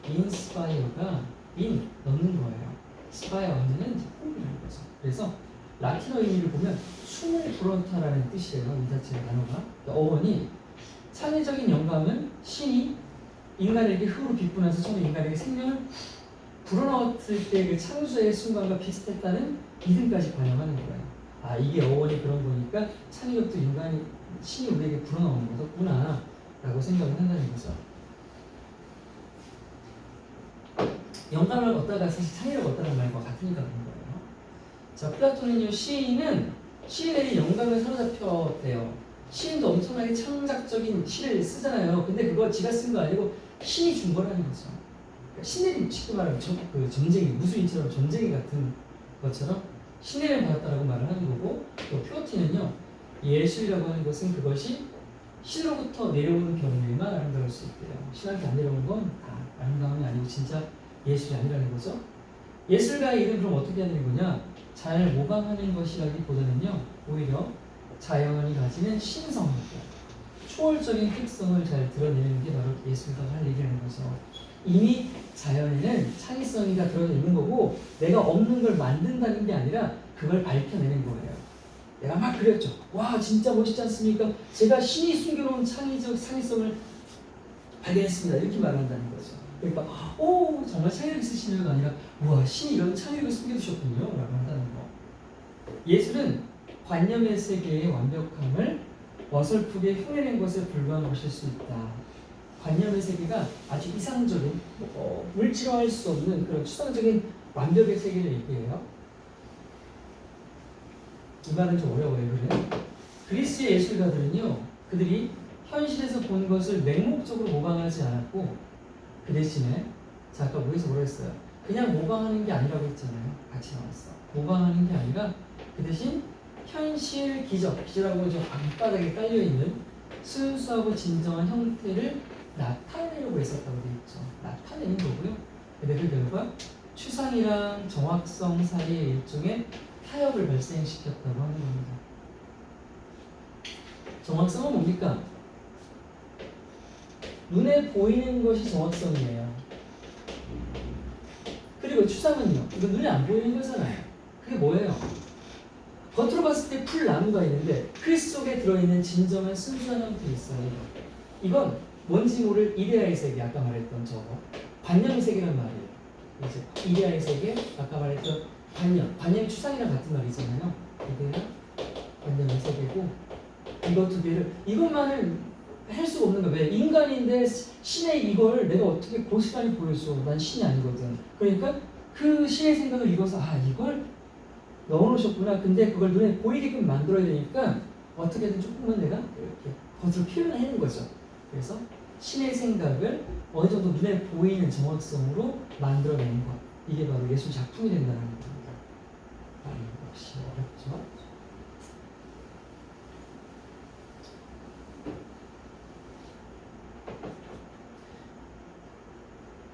인스파이어가 인 넣는 거예요. 스파이어 얻는 호흡이라는 거죠. 그래서 라틴어 의미를 보면 숨을 불어넣다라는 뜻이에요. 이 자체의 단어가. 어원이 창의적인 영감은 신이 인간에게 흙으로 빚고나서 처음에 인간에게 생명을 불어넣었을 때 그 창조의 순간과 비슷했다는 믿음까지 반영하는 거예요. 아, 이게 어원이 그런 거니까 창의력도 인간이 신이 우리에게 불어넣은 거구나 라고 생각을 한다는 거죠. 영감을 얻다가 사실 창의력을 얻다는 말과 같으니까 그런 거예요. 자, 플라톤은요, 시인은 시인의 영감을 사로잡혔대요. 시인도 엄청나게 창작적인 시를 쓰잖아요. 근데 그거 지가 쓴 거 아니고 신이 준 거라는 거죠. 그러니까 신내림, 쉽게 말하면 그 점쟁이, 무수인처럼 점쟁이 같은 것처럼 신내림 받았다라고 말을 하는 거고, 또 표어티는요, 예술이라고 하는 것은 그것이 신으로부터 내려오는 경우에만 아름다울 수 있대요. 신한테 안 내려오는 건 다 아름다움이 아니고 진짜 예술이 아니라는 거죠. 예술가의 일은 그럼 어떻게 해야 되는 거냐? 자연을 모방하는 것이라기보다는요, 오히려 자연이 가지는 신성함, 초월적인 특성을 잘 드러내는 게 바로 예술가가 할 일이라는 거죠. 이미 자연에는 창의성이가 들어져 있는 거고 내가 없는 걸 만든다는 게 아니라 그걸 밝혀내는 거예요. 내가 막 그렸죠. 와, 진짜 멋있지 않습니까? 제가 신이 숨겨놓은 창의성을 발견했습니다. 이렇게 말한다는 거죠. 그러니까 오 정말 창의력 있으시냐가 아니라 우와 신이 이런 창의력을 숨겨두셨군요 라고 한다는 거. 예술은 관념의 세계의 완벽함을 어설프게 흉내낸 것에 불과한 것일 수 있다. 관념의 세계가 아주 이상적인 물질화할 수 없는 그런 추상적인 완벽의 세계를 얘기해요. 이 말은 좀 어려워요. 그래? 그리스의 예술가들은요 그들이 현실에서 본 것을 맹목적으로 모방하지 않았고 그 대신에 자 아까 뭐에서 뭐라 했어요? 그냥 모방하는 게 아니라고 했잖아요. 같이 나왔어. 모방하는 게 아니라 그 대신 현실 기저라고 좀 앞바닥에 깔려있는 순수하고 진정한 형태를 나타내려고 했었다고 되어 있죠. 나타내는 거고요. 근데 그 결과 추상이랑 정확성 사이의 일종의 타협을 발생시켰다고 하는 겁니다. 정확성은 뭡니까? 눈에 보이는 것이 정확성이에요. 그리고 추상은요. 이거 눈에 안 보이는 거잖아요. 그게 뭐예요? 겉으로 봤을 때 풀 나무가 있는데 그 속에 들어있는 진정한 순수한 형태 있어요. 이건 뭔지 모를 이데아의 세계, 아까 말했던 저거 관념의 세계란 말이에요. 이제 이데아의 세계, 아까 말했던 관념 추상이랑 같은 말이잖아요. 이데아, 관념의 세계고 이거 두 개를 이것만을 할 수가 없는 거야. 왜? 인간인데 신의 이걸 내가 어떻게 고스란히 보여줘? 난 신이 아니거든. 그러니까 그 신의 생각을 읽어서 이걸 넣어놓으셨구나. 근데 그걸 눈에 보이게끔 만들어야 되니까 어떻게든 조금만 내가 이렇게 겉으로 표현하는 거죠. 그래서 신의 생각을 어느 정도 눈에 보이는 정확성으로 만들어내는 것. 이게 바로 예술 작품이 된다는 겁니다. 역시 어렵죠.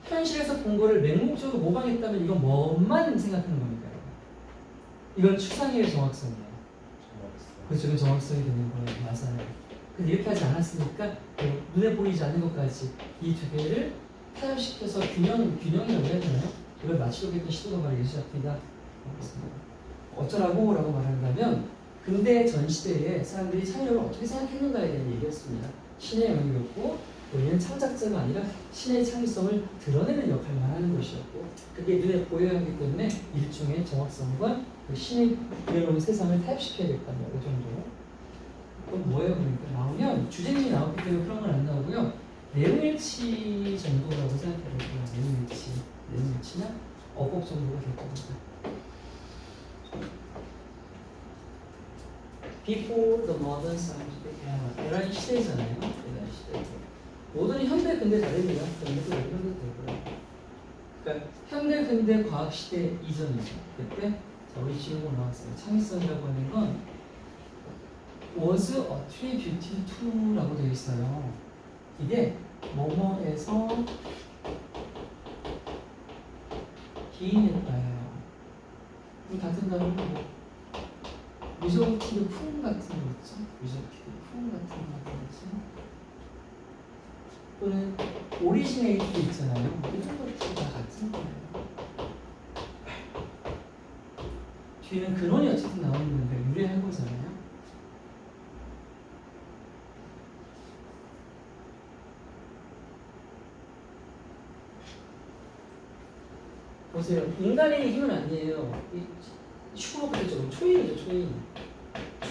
현실에서 본 거를 맹목적으로 모방했다면 이건 뭐만 생각하는 겁니까? 이건 추상의 정확성이에요. 그렇죠. 이건 정확성이 되는 거예요. 맞아요. 근데 이렇게 하지 않았으니까 눈에 보이지 않는 것까지 이 두 개를 타협시켜서 균형이라고 해야 되나요? 이걸 맞추려고 했던 시도가 바로 예술작품이다. 어쩌라고? 라고 말한다면 근대 전시대에 사람들이 창의력을 어떻게 생각했는가에 대한 얘기였습니다. 신의 영역이었고 우리는 창작자가 아니라 신의 창의성을 드러내는 역할만 하는 것이었고 그게 눈에 보여야 하기 때문에 일종의 정확성과 그 신이 그려놓은 세상을 타협시켜야겠다. 이 정도. 그럼 뭐예요? 그러니까 나오면 주제님이 나왔기 때문에 그런 건 안 나오고요. 내용일치 정도라고 생각해보세요. 내용일치나 어법 정도가 될 겁니다. Before the modern scientific era. 대란 시대잖아요. 대란 시대. 모든 현대 근대 다릅니다. 현대도 되고요. 그러니까 현대 근대 과학 시대 이전이죠. 그때 자, 우리 지금 나왔어요. 창의성이라고 하는 건 was attributed to라고 되어 있어요. 이게 뭐뭐에서 기인했다예요. 같은 단어는 뭐 리조티드 품 같은 거 있죠. 리조티드 품 같은 거 있죠. 또는 오리지네이트 있잖아요. 이런 것들이 다 같은 거예요. 뒤에는 근원이 어쨌든 나오는 건데 유래한 거잖아요. 보세요. 인간의 힘은 아니에요. 슈퍼부터적으로 초인이죠.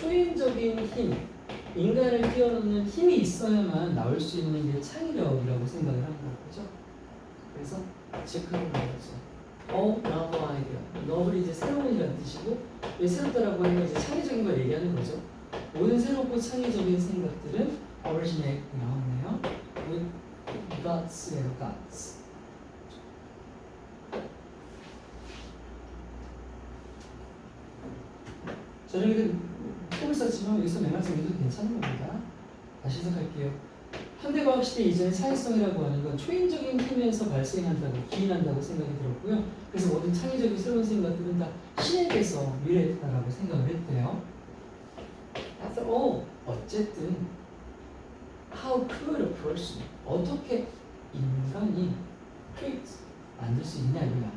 초인적인 힘. 인간을 뛰어넘는 힘이 있어야만 나올 수 있는 게 창의력이라고 생각을 하는 거죠. 그래서 체크하는 거죠. novel idea. novel이 이제 새로운이라는 뜻이고 왜 새롭다라고 하는 건 이제 창의적인 걸 얘기하는 거죠. 모든 새롭고 창의적인 생각들은 originate 나왔네요. with guts예요. guts. 저녁에도 폼을 썼지만 여기서 맥락성에도 괜찮은 겁니다. 다시 해석할게요. 현대과학 시대 이전의 창의성이라고 하는 건 초인적인 힘에서 발생한다고 기인한다고 생각이 들었고요. 그래서 모든 창의적인 새로운 생각들은 다 신에게서 유래했다라고 생각을 했대요. After all, 어쨌든 how could a person 어떻게 인간이 create 만들 수 있냐 이거야.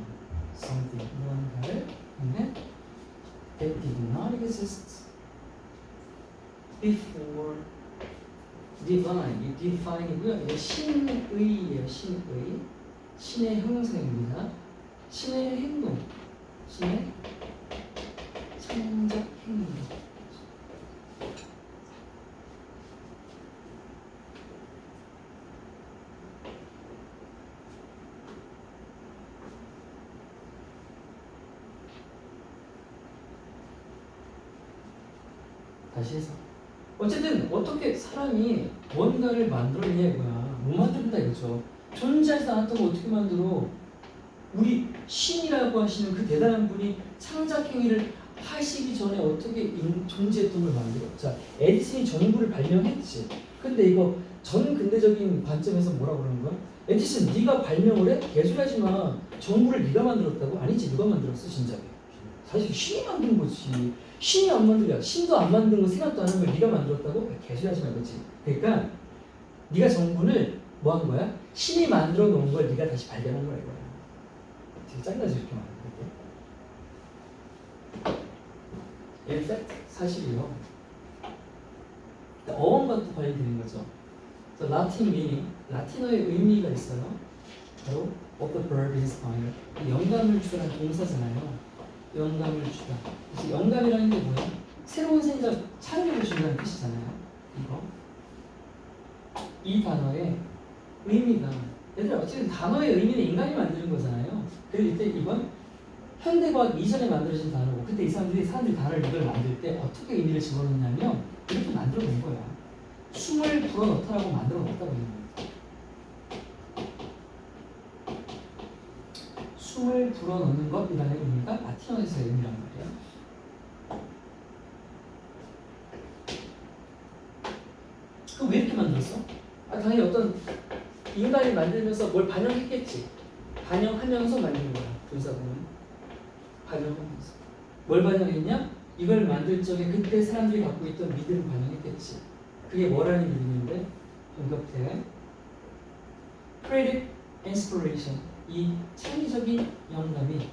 something 무언가를 근데 that did not exist before divine, 이 divine이고요. 이게 신의예요. 신의. 신의 형용사입니다. 신의 행동, 신의 창작 행동. 다시 해서 어쨌든 어떻게 사람이 뭔가를 만들어내냐 이거야. 못 만든다 이거죠. 존재하지 않았던 거 어떻게 만들어? 우리 신이라고 하시는 그 대단한 분이 창작 행위를 하시기 전에 어떻게 존재했던 걸 만들어? 자, 에디슨이 전구를 발명했지. 근데 이거 전 근대적인 관점에서 뭐라고 그러는 거야? 에디슨 네가 발명을 해? 개소리하지 마. 전구를 네가 만들었다고? 아니지, 누가 만들었어 진작에. 사실 신이 만든 거지. 신이 안 만들야. 신도 안 만든 거 생각도 안 하는 걸 네가 만들었다고? 개소리하지 말겠지. 그러니까 네가 전구를 뭐 한 거야? 신이 만들어 놓은 걸 네가 다시 발견한 거야 이거야. 되게 짜증나지 이렇게 말하는 거. In fact, 사실이요. 어원과 또 관련되는 거죠. So, Latin meaning, 라틴어의 의미가 있어요. 바로 of the verb inspire. 영감을 주다라는 동사잖아요. 영감을 주다. 그래서 영감이라는 게 뭐야? 새로운 생각, 창의력을 준다는 뜻이잖아요. 이거. 이 단어의 의미가 얘들아 어쨌든 단어의 의미는 인간이 만드는 거잖아요. 그리고 이때 이건 현대과학 이전에 만들어진 단어고 그때 이 사람들이 단어를 이걸 만들 때 어떻게 의미를 집어넣냐면 이렇게 만들어낸 거야. 숨을 불어넣다라고 만들어놨다고 하는 거야. 숨을 불어넣는 것이라는 의미가 라틴어에서의 의미란 말이야. 그럼 왜 이렇게 만들었어? 당연히 어떤 인간이 만들면서 뭘 반영했겠지. 반영하면서 만든 거야. 분사구문. 반영하면서. 뭘 반영했냐? 이걸 만들 적에 그때 사람들이 갖고 있던 믿음을 반영했겠지. 그게 뭐라는 믿음인데? 번역태 Creative Inspiration. 이 창의적인 영감이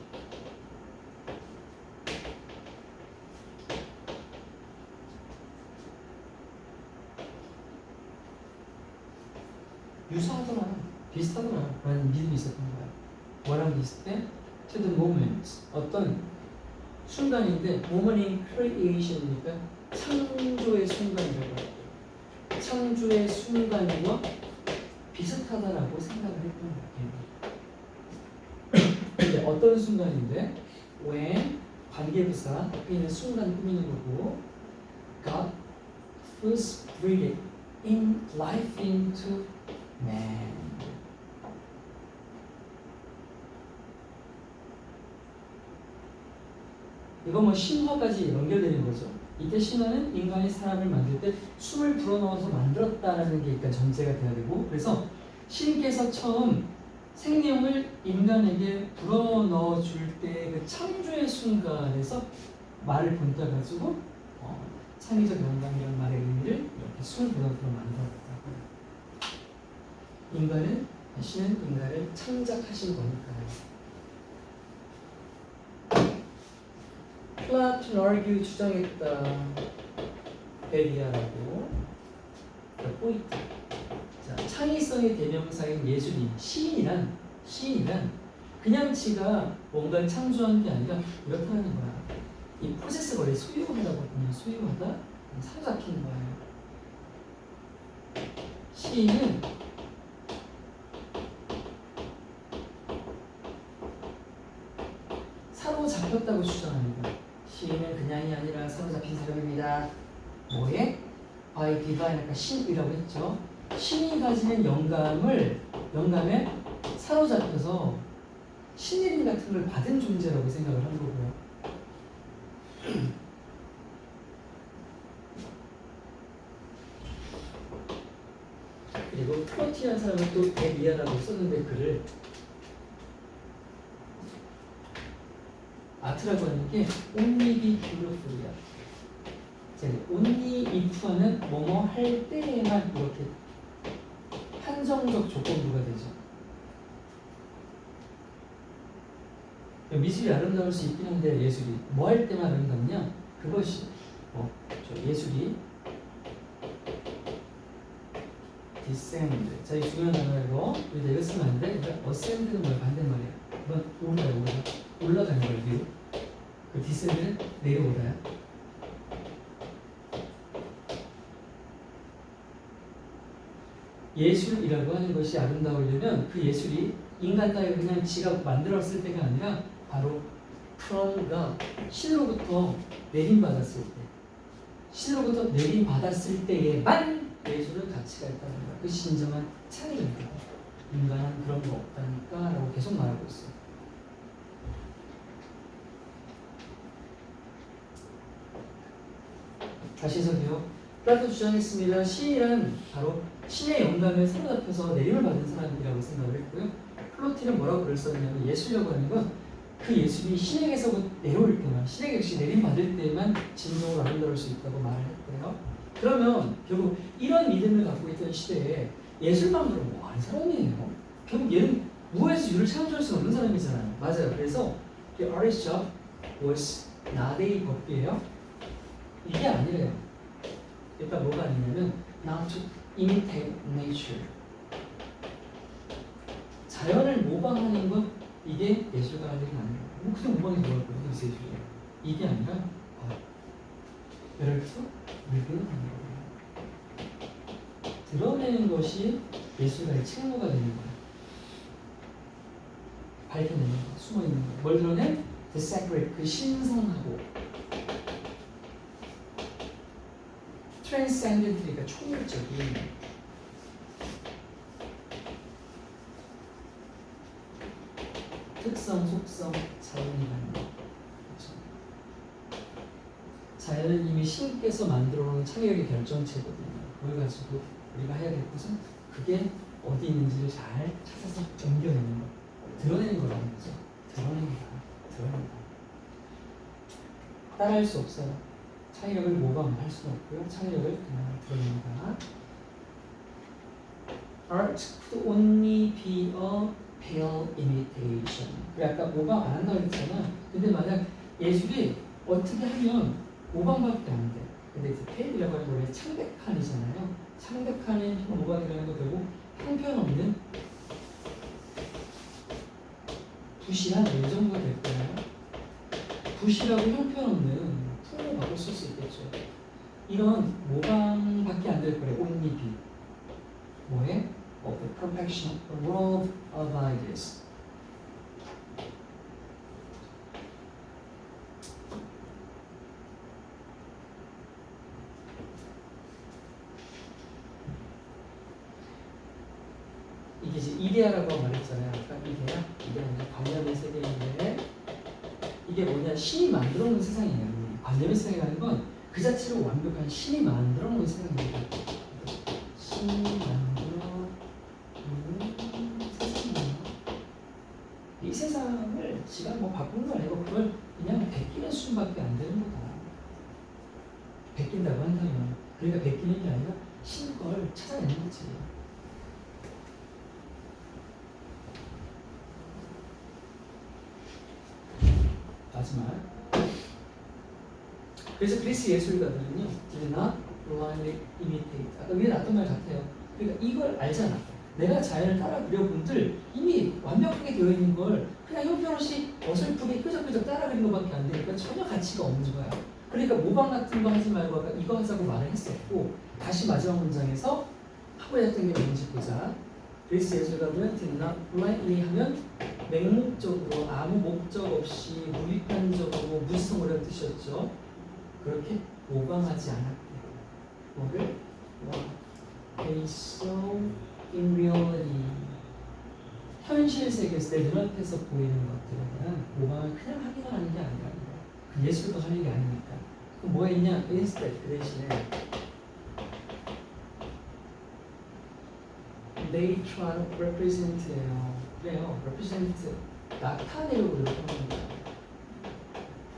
유사하더라, 비슷하더라 라는 믿음이 있었던 거야. 뭐랑 비슷해? To the moment. 어떤 순간인데 moment in creation이니까 창조의 순간이라고 해요. 창조의 순간과 비슷하다라고 생각을 했던 거야. 근데 어떤 순간인데? When 관계부사 앞에 있는 순간 꾸미는 거고 God first breathed in life into man. 이거 뭐 신화까지 연결되는 거죠. 이때 신화는 인간이 사람을 만들 때 숨을 불어넣어서 만들었다라는 게 일단 전제가 돼야 되고, 그래서 신께서 처음 생명을 인간에게 불어넣어 줄 때 그 창조의 순간에서 말을 본따가지고 창의적 영감이라는 말의 의미를 이렇게 숨을 불어넣어서 만들었다. 신은 인간을 창작하신 거니까요. 플라톤 argue 주장했다. 베리아라고. 포이트. 자, 창의성의 대명사인 예술인, 시인이란 그냥 지가 뭔가를 창조한 게 아니라 이렇다는 거야. 이 프로세스 거리 소유하다고 하면 소유하다, 사로잡힌 거예요. 시인은 사로잡혔다고 주장합니다. 시인은 그냥이 아니라 사로잡힌 사람입니다. 뭐에? by divine, 그러니까 신이라고 했죠. 신이 가지는 영감에 사로잡혀서 신예림 같은 걸 받은 존재라고 생각을 한 거고요. 그리고 프로티라는 사람은 또 베리아라고 썼는데 글을 아트라고 하는 게 only be beautiful이야. only if는 뭐뭐 할 때에만 이렇게 한정적 조건부가 되죠. 미술이 아름다울 수 있긴 한데 예술이 뭐 할 때만 아름답냐? 그것이 예술이 descend. 자, 이 중요한 단어예요. 우리 내가 쓰면 안 돼. 그러니까 ascend는 뭐야? 반대말이야. 이건 오르다요, 올라가는 거야, 위로. 그 descend는 내려오다야. 예술이라고 하는 것이 아름다우려면 그 예술이 인간 따위 그냥 지가 만들었을 때가 아니라 바로 from가 신으로부터 내림받았을 때, 신으로부터 내림받았을 때에만 예술은 가치가 있다는 거야. 그 진정한 창의력이다. 인간은 그런 거 없다니까 라고 계속 말하고 있어. 다시 해석해요. 플라톤 주장했습니다. 시인은 바로 신의 영감을 사로잡혀서 내림을 받은 사람이라고 생각을 했고요. 플로티는 뭐라고 글을 썼냐면 예술이라고 하는 건 그 예술이 신에게서 내려올 때만, 신에게 역시 내림받을 때만 진정으로 아름다울 수 있다고 말을 했대요. 그러면 결국 이런 믿음을 갖고 있던 시대에 예술만으로 뭐 하는 사람이에요? 결국 얘는 무에서 유를 창조할 수 없는 사람이잖아요. 맞아요. 그래서 The artist's job was not a 법이에요. 이게 아니래요. 일단 뭐가 아니냐면 not to imitate nature. 자연을 모방하는 것 이게 예술가 할 일이 아니에요. 뭐 그냥 모방해서 뭐 할 거예요? 그게 예술이에요. 이게 아니라 예를 들어 물건을 하는 거예요. 드러내는 것이 예술가의 책무가 되는 거예요. 밝혀내는 거, 숨어 있는 거. 뭘 드러내? The sacred, 그 신성하고 transcendent, 그러니까 초월적인 특성, 속성, 자연이라는 거. 그렇죠? 자연은 이미 신께서 만들어 놓은 창의력의 결정체거든요. 그걸 가지고 우리가 해야 될 것은 그게 어디 있는지를 잘 찾아서 옮겨내는 거. 드러내는 거라는 거죠. 드러냅니다. 드러낸다. 따라할 수 없어요. 창의력을 모방할 수는 없고요. 창의력을 그냥 드러냅니다. Art could only be a pale imitation. 그래 아까 모방 안 한다고 했잖아. 근데 만약 예술이 어떻게 하면 모방밖에 안 돼. 근데 이제 pale이라고 하는 거 원래 창백한이잖아요. 창백한인 모방이라는 거 결국 형편없는 부시한 이 정도가 될 거예요. 부시라고 형편없는 풍모라고 쓸 수 있겠죠. 이런 모방밖에 안 될 거예요. only be. 뭐에? Of the perfection of the world of ideas. 이게 이제 이데아라고 말했잖아요. 아까 이데아는 관념의 세계인데 이게 뭐냐? 신이 만들어 놓은 세상이에요. 관념의 세계라는 건 그 자체로 완벽한 신이 만들어 놓은 세상입니다. 신이 만들어 세상이에요. 이 세상을 지가 뭐 바꾸는 거 아니고 그걸 그냥 베끼는 수준밖에 안 되는 거다. 베낀다고 한다면 그러니까 베끼는 게 아니라 신 걸 찾아내는 거지. 마지막. 그래서 그리스 예술가들은요, did not blindly imitate. 아까 위에 나왔던 말 같아요. 그러니까 이걸 알잖아. 내가 자연을 따라 그려본들 이미 완벽하게 되어 있는 걸 그냥 형편없이 어설프게 끄적끄적 따라 그린 것밖에 안 되니까 전혀 가치가 없는 거야. 그러니까 모방 같은 거 하지 말고 아까 이거 하자고 말을 했었고 다시 마지막 문장에서 하고 했던 게 뭔지 보자. 그리스 예술가들은 did not blindly 하면 맹목적으로 아무 목적 없이 무비판적으로 무지성으로 뜻이었죠. 그렇게 모방하지 않았대요. 뭐를? They saw in reality. 현실 세계에서 내 눈앞에서 보이는 것들에 대한 모방을 그냥 하기만 하는 게 아니라 그 예술도 하는 게 아니니까. 그럼 뭐가 있냐? Instead, 그 대신에 They try to represent예요. 그래요. represent 나타내려고 노력합니다.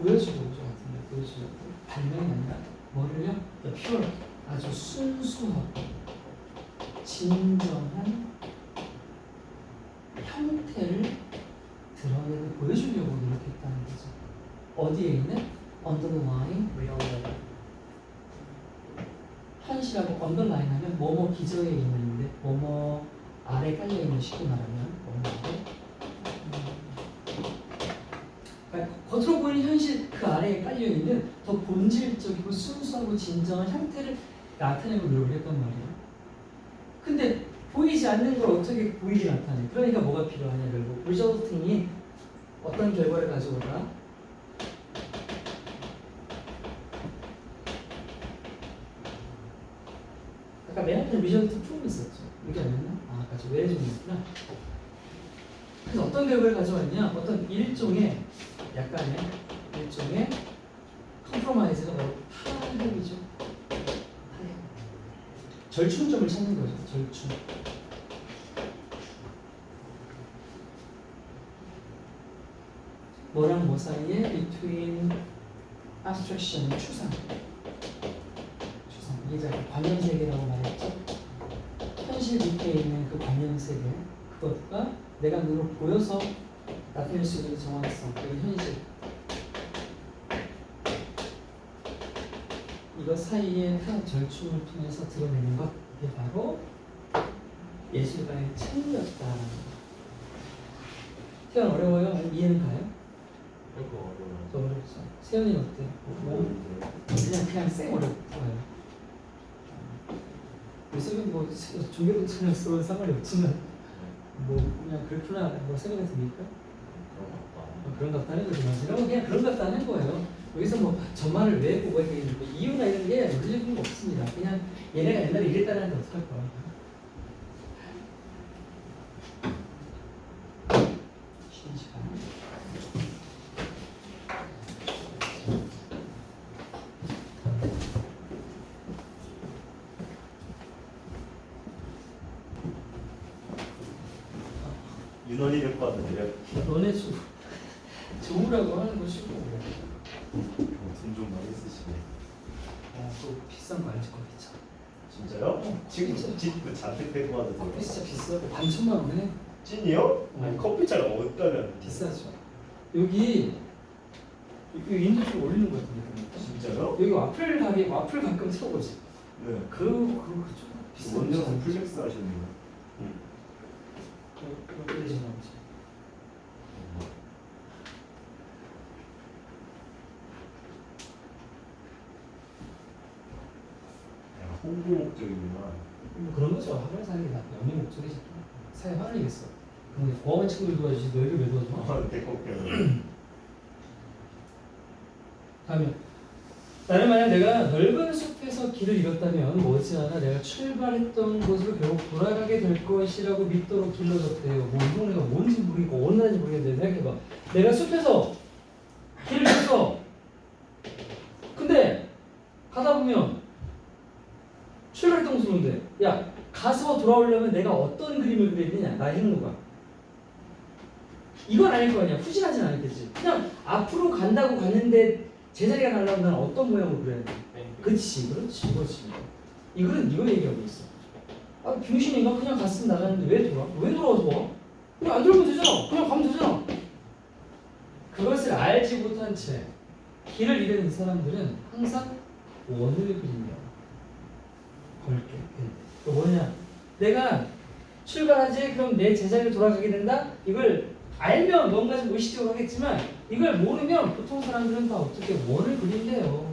보여주려고 같은데 보여주려고. 발명이 아니라 뭐를요? The pure, 아주 순수하고 진정한 형태를 드러내고 보여주려고 노력했다는 거죠. 어디에 있는? Underlying reality. 현실하고 underline 하면 뭐뭐 기저에 있는 있는데 뭐뭐 아래 깔려 있는 쉽게 말하면 뭐뭐 아래. 그러니까 겉으로 보이는 현실 그 아래에 깔려 있는 더 본질적이고 순수하고 진정한 형태를 나타내고 노력을 했단 말이에요. 근데 보이지 않는 걸 어떻게 보이게 나타내? 그러니까 뭐가 필요하냐 결국 resulting이 어떤 결과를 가져오다. 아까 맨 앞에 result proof 있었죠. 이게 아니었나? 아, 아까 저 외래종이었구나. 그래서 어떤 결과를 가져왔냐? 어떤 일종의 약간의 일종의 컴프로마이즈가 바로 타협이죠. 타협. 절충점을 찾는 거죠. 절충. 뭐랑 뭐 사이에 between abstraction, 추상. 추상. 이게 제가 관념세계라고 말했죠. 현실 밑에 있는 그 관념세계. 그것과 내가 눈으로 보여서 나타낼 수 있는 정확성, 그 현실. 이것 사이의 한 절충을 통해서 드러내는 것, 이게 바로 예술가의 창의였다. 태연 어려워요? 아니면 이해는 가요? 이거 어려워요. 더 어렵죠. 세연이는 어때요? 그냥 쌩 어렵고요. 세연이 뭐 종교도처럼 상관이 없지만 뭐 그냥 그렇구나 뭐 생각이 듭니까? 그런 것 같다는 거지. 이런 거 그냥 그런 것 같다는 거예요. 여기서 뭐 전말을 외우고 뭐 이유나 이런 게 논리적인 거 없습니다. 그냥 얘네가 옛날에 이랬다는데 어떡할 거야. 쉬는 시간. 윤원이 될 것 같은데요? 너네 좋으라고 하는 것이고 돈 좀 많이 쓰시네. 또 비싼 거 알지 거기죠. 진짜요? 지금 집그 잔뜩 데리고 와도 돼요? 커피 진짜 비싸고 반천만 원에 찐이요? 아니 커피차가 어디다면 비싸죠. 여기 인도주를 올리는 거 같은데. 진짜요? 여기 와플 가게 와플 가끔 틀어보지. 네. 그좀 비싼 원년 플렉스 하시는 거. 그렇게 되시나 보지. 홍보 목적이구나. 뭐 그런 거죠. 학원 사는 게 연애 목적이지. 사회 화내겠어. 근데 고아원 친구들 도와주지 너희를 왜 도와줘? 아, 대kop해요. 다음에 나는 만약 내가 넓은 숲에서 길을 잃었다면 머지않아 내가 출발했던 곳으로 결국 돌아가게 될 것이라고 믿도록 길러졌대요. 뭐 이 동네가 뭔지 모르겠고 어느 나라인지 모르겠는데 생각해봐. 내가 숲에서 길을 잃었어. 근데 가다 보면 출발했던 곳으로 온대. 야 가서 돌아오려면 내가 어떤 그림을 그렸느냐. 나의 행로가. 이건 아닐 거 아니야. 후진하진 않겠지. 그냥 앞으로 간다고 갔는데 제자리가 가려면 난 어떤 모양으로 그려야 돼? 그렇지, 이거지. 이거 얘기하고 있어. 아, 병신인가? 그냥 갔으면 나가는데 왜 돌아? 왜 돌아와서 와? 그냥 안 들어오면 되잖아. 그냥 가면 되잖아. 그것을 알지 못한 채 길을 잃은 이 사람들은 항상 원을 그리며 걸게. 그 뭐냐? 내가 출발하지? 그럼 내 제자리로 돌아가게 된다? 이걸 알면 뭔가 좀 의식적으로 하겠지만 이걸 모르면 보통 사람들은 다 어떻게 원을 그린대요.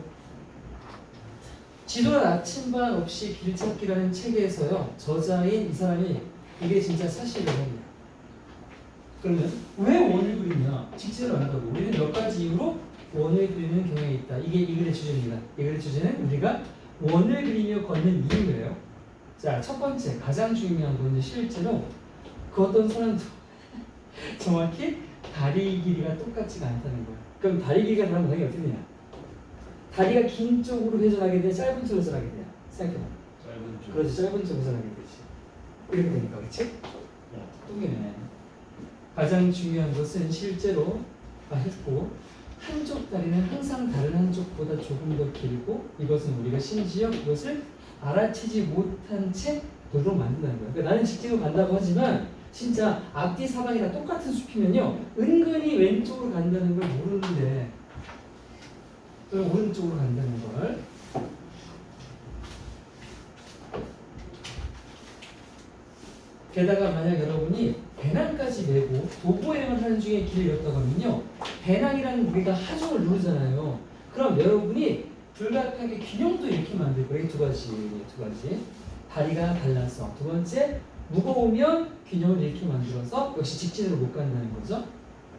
지도나 나침반 없이 길찾기라는 책에서요. 저자인 이 사람이 이게 진짜 사실을 합니다. 그러면 왜 원을 그리냐? 직진을 안 한다고. 우리는 몇 가지 이유로 원을 그리는 경향이 있다. 이게 이 글의 주제입니다. 이 글의 주제는 우리가 원을 그리며 걷는 이유예요. 자, 첫 번째 가장 중요한 건 실제로 그 어떤 사람도 정확히 다리 길이가 똑같지가 않다는 거야. 그럼 다리 길이가 다르면 당연히 어떻게 되냐? 다리가 긴 쪽으로 회전하게 돼, 짧은 쪽으로 회전하게 돼. 생각해봐. 짧은 줄. 그렇지, 짧은 쪽으로 회전하게 되지. 이렇게 되니까, 그렇지? 뚱이네. 가장 중요한 것은 실제로 했고 한쪽 다리는 항상 다른 한쪽보다 조금 더 길고 이것은 우리가 심지어 그것을 알아채지 못한 채 도로 만든다는 거야. 그러니까 나는 직진으로 간다고 하지만 진짜 앞뒤 사방이 다 똑같은 숲이면요 은근히 왼쪽으로 간다는 걸 모르는데 또는 오른쪽으로 간다는 걸 게다가 만약 여러분이 배낭까지 메고 도보여행을 하는 중에 길을 잃었다고 하면요, 배낭이라는 무게가 하중을 누르잖아요. 그럼 여러분이 불가피하게 균형도 이렇게 만들 거예요. 두 가지. 다리가 달라서. 두 번째, 무거우면 균형을 이렇게 만들어서 역시 직진으로 못 간다는 거죠.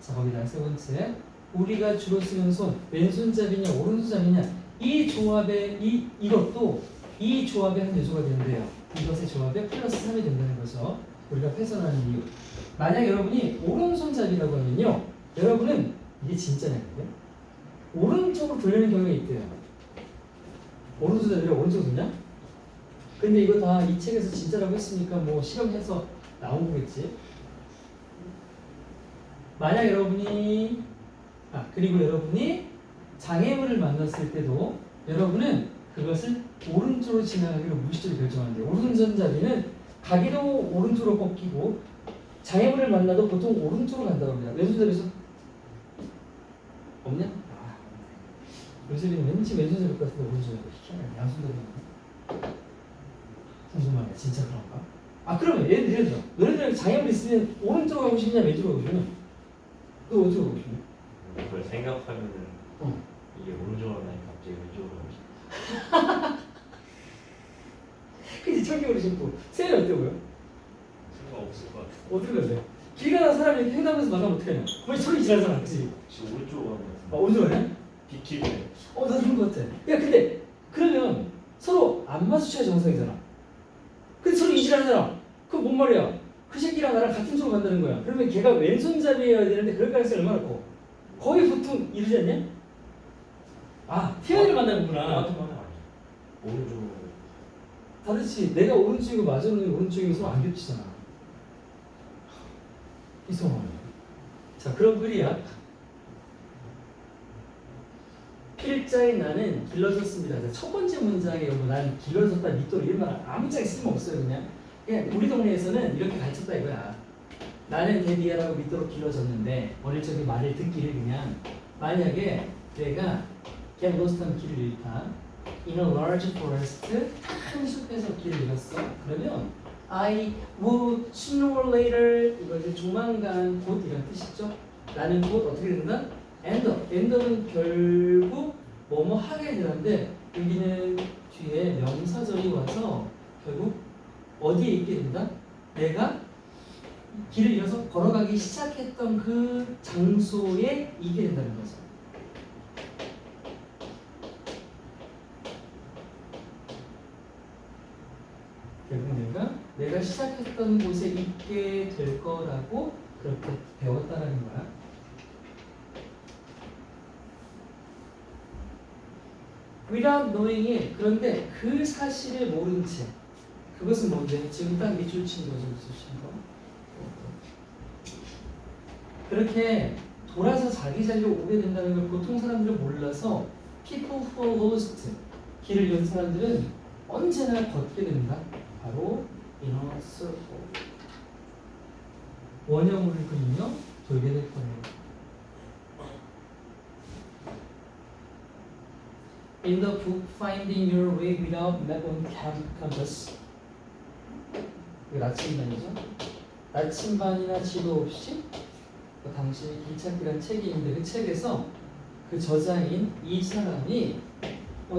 자, 거기다 세 번째, 우리가 주로 쓰는 손, 왼손잡이냐 오른손잡이냐, 이 조합의 이것도 이 조합의 한 요소가 된대요. 이것의 조합에 플러스 3이 된다는 거죠. 우리가 훼손하는 이유. 만약 여러분이 오른손잡이라고 하면요, 여러분은 이게 진짜냐고요? 오른쪽으로 돌리는 경우가 있대요. 오른손잡이가 오른쪽으로 돌냐? 근데 이거 다 이 책에서 진짜라고 했으니까 뭐 실험해서 나온 거겠지. 만약 여러분이 그리고 여러분이 장애물을 만났을 때도 여러분은 그것을 오른쪽으로 지나가기로 무의식적으로 결정한대요. 오른손잡이는 가기도 오른쪽으로 꺾이고 장애물을 만나도 보통 오른쪽으로 간다고 합니다. 왼손잡이에서 없냐? 왼손잡이는 왠지 왼손잡이 같은데 오른손잡이 희한하네. 양손잡이 궁금하네. 진짜 그런가? 그러면 예를 들어 너네들 장애물 있으면 오른쪽으로 가고 싶냐 왼쪽으로 가고 싶냐? 너 어디로 가고 싶냐? 그걸 생각하면은 이게 오른쪽으로 가니 갑자기 왼쪽으로 가고 싶어. 그치, 청개구리 신고. 세연이 어때 보여? 생각 없을 것 같아. 어떻게 갈래? 길 가는 사람이 이렇게 횡단보도에서 만나면 어떡하냐? 거의 소리 지르잖아, 그치? 지금 오른쪽으로 가는 것 같은데. 어디로 가냐? 비키네. 나도 그런 것 같아. 야, 근데 그러면 서로 안 마주쳐야 정상이잖아. 근데 서로 이질하잖아. 그건 뭔 말이야? 그 새끼랑 나랑 같은 쪽으로 간다는 거야. 그러면 걔가 왼손잡이여야 되는데 그럴 가능성이 얼마나 커? 거의 보통 이러지 않냐? 태연이를 만나는구나. 같은 거 아니야? 오른쪽으로. 다르지. 내가 오른쪽이고 마저는 오른쪽이고 서로 안 겹치잖아. 이성원. 자, 그런 글이야. 필자인 나는 길러졌습니다. 자, 첫 번째 문장에 난 길러졌다 밑돌 이런 말 아무짝에 쓸모없어요. 그냥 우리 동네에서는 이렇게 가르쳤다 이거야. 나는 데디아라고 밑도록 길러졌는데 어릴 적에 말을 듣기를 그냥 만약에 내가 갬로스턴 길을 잃다 in a large forest 큰 숲에서 길을 잃었어. 그러면 I will sooner or later 이거 이제 조만간 곧 이런 뜻이죠. 나는 곧 어떻게 된다? end up은 결국 뭐뭐 하게 되는데 여기는 뒤에 명사절이 와서 결국 어디에 있게 된다? 내가 길을 잃어서 걸어가기 시작했던 그 장소에 있게 된다는 거죠. 결국 내가 시작했던 곳에 있게 될 거라고 그렇게 배웠다라는 거야. without knowing it. 그런데 그 사실을 모른 채. 그것은 뭔데? 지금 딱 밑줄 친 거죠. 밑줄 친 거. 그렇게 돌아서 자기 자리로 오게 된다는 걸 보통 사람들은 몰라서 people who are lost, 길을 잃은 사람들은 언제나 걷게 된다. 바로 in a circle. 원형을 그리며 돌게 될 거예요. In the book Finding Your Way Without Map on Compass, 이거 나침반이죠. 나침반이나 지도 없이 당시 길찾기라는 책이 있는데 그 책에서 그 저자인 이 사람이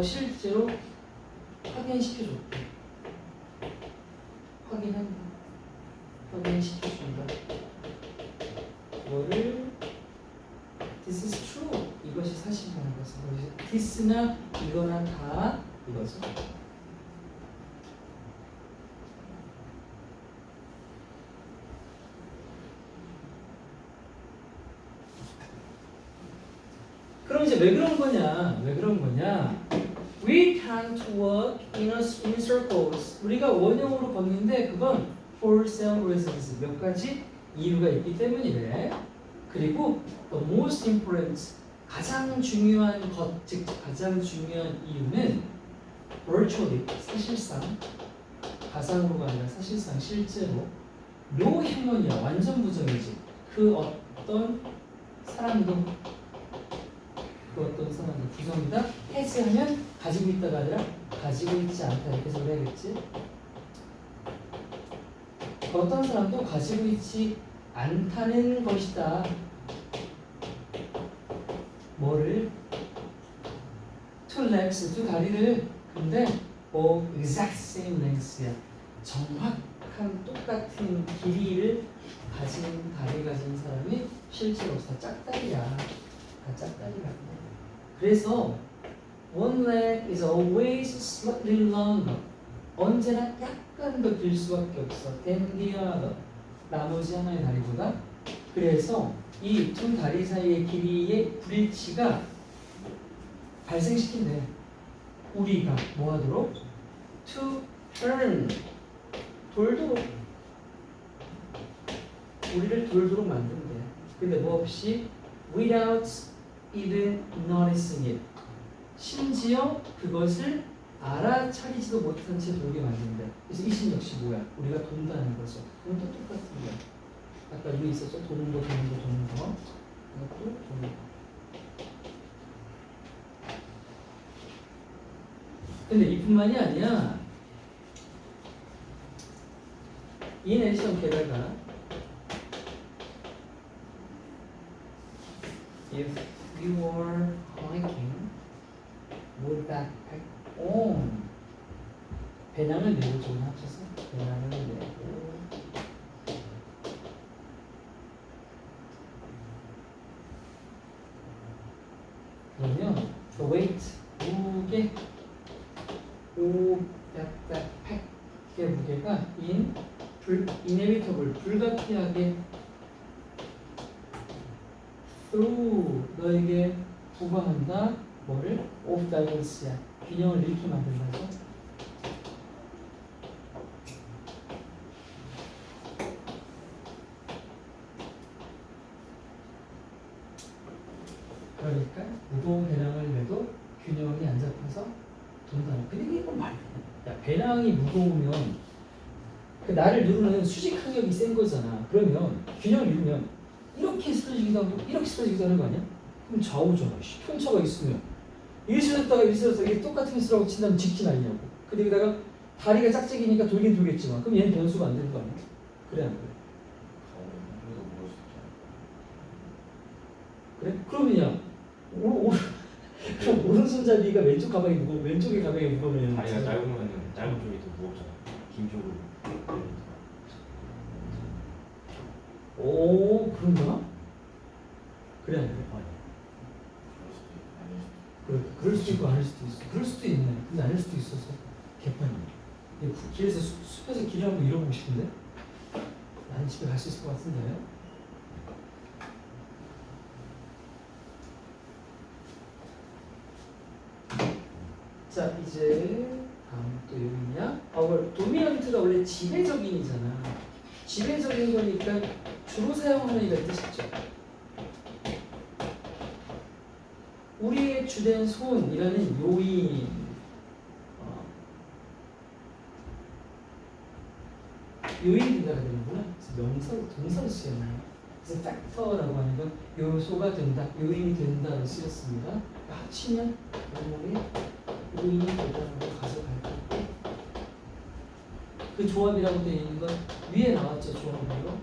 실제로 확인시켜줬대. 확인시켜준다. 그거를 This is true. 이것이 사실이라는 것은 this나 이거나 다 이거죠. 그럼 이제 왜 그런 거냐? We tend to walk in circles. 우리가 원형으로 걷는데 그건 for several reasons. 몇 가지 이유가 있기 때문이래. 그리고 the most important, 가장 중요한 것, 즉 가장 중요한 이유는 virtually, 사실상, 가상으로가 아니라 사실상 실제로 no human이야. 완전 부정이지. 그 어떤 사람도 부정이다. 해제하면 가지고 있다가 아니라 가지고 있지 않다. 이렇게 해석을 해야겠지. 어떤 사람도 가지고 있지 않다는 것이다. 뭐를? two legs, 두 다리를. 근데 exact same legs야. 정확한 똑같은 길이를 가진 다리 가진 사람이 실제로 없어. 짝다리야. 다 짝다리라고. 그래서 one leg is always slightly longer. 언제나 약간 더 길 수밖에 없어. than the other. 나머지 하나의 다리보다. 그래서 이 두 다리 사이의 길이의 불일치가 발생시킨대. 우리가 뭐 하도록? to turn. 돌도록. 우리를 돌도록 만든대. 근데 뭐 없이 without even noticing it. 심지어 그것을 알아차리지도 못한 채 돌게 만든대. 그래서 이 신 역시 뭐야? 우리가 돈다는 거죠. 그건 또 똑같은 거야. 아까 이미 있었죠? 도는 거. 이것도 도는 거. 근데 이뿐만이 아니야. 이 내시험 게다가 if you are hiking with backpack on 배낭을 메고 좀 합쳐서 배낭을 메고 그러면 the weight 무게 백팩의 무게가 inevitable 불가피하게 through 너에게 부과한다. 뭐를? off balance야. 균형을 잃게 만든다죠. 그러니까 무거운 배낭을 메도 균형이 안 잡혀서 돈다는. 근데 이건 말이야. 야, 배낭이 무거우면 그 나를 누르는 수직 항력이 센 거잖아. 그러면 균형을 잃으면 이렇게 쓰러지기도 하고 이렇게 쓰러지기도 하는 거 아니야? 그럼 좌우잖아. 편차가 있으면 이리 쓰러졌다가 이리 쓰러졌다가 이게 똑같은 쓰라고 친다면 직진 아니냐고. 근데 여기다가 다리가 짝짝이니까 돌긴 돌겠지만 그럼 얘는 변수가 안 되는 거 아니야? 그래 안 그래? 그래? 그러면요. 그럼 오른손잡이가 왼쪽 가방에 무거워 왼쪽에 가방에 무거우면 다리가 짧으면 짧은 쪽이 더 무겁잖아. 긴 쪽으로. 오 그런가? 그래 안 그래? 그럴 수도 있고 아닐 수도 있어. 그럴 수도 있네. 근데 아닐 수도 있어서 개판이야. 길에서 숲에서 길을 한번 잃어보고 싶은데 난 집에 갈 수 있을 것 같은데. 자 이제 다음 또 여기냐? 도미넌트가 원래 지배적인이잖아. 지배적인 거니까 주로 사용하는 이가 뜻이죠. 우리의 주된 손이라는 요인 요인이 된다가 되는구나. 그래서 명사 동사로 쓰였나요? 그래서 팩터라고 하는 건 요소가 된다, 요인이 된다로 쓰였습니다. 합치면 영어에 요인이 된다는 걸 가져갈 거고 그 조합이라고 되어 있는 건 위에 나왔죠. 조합으로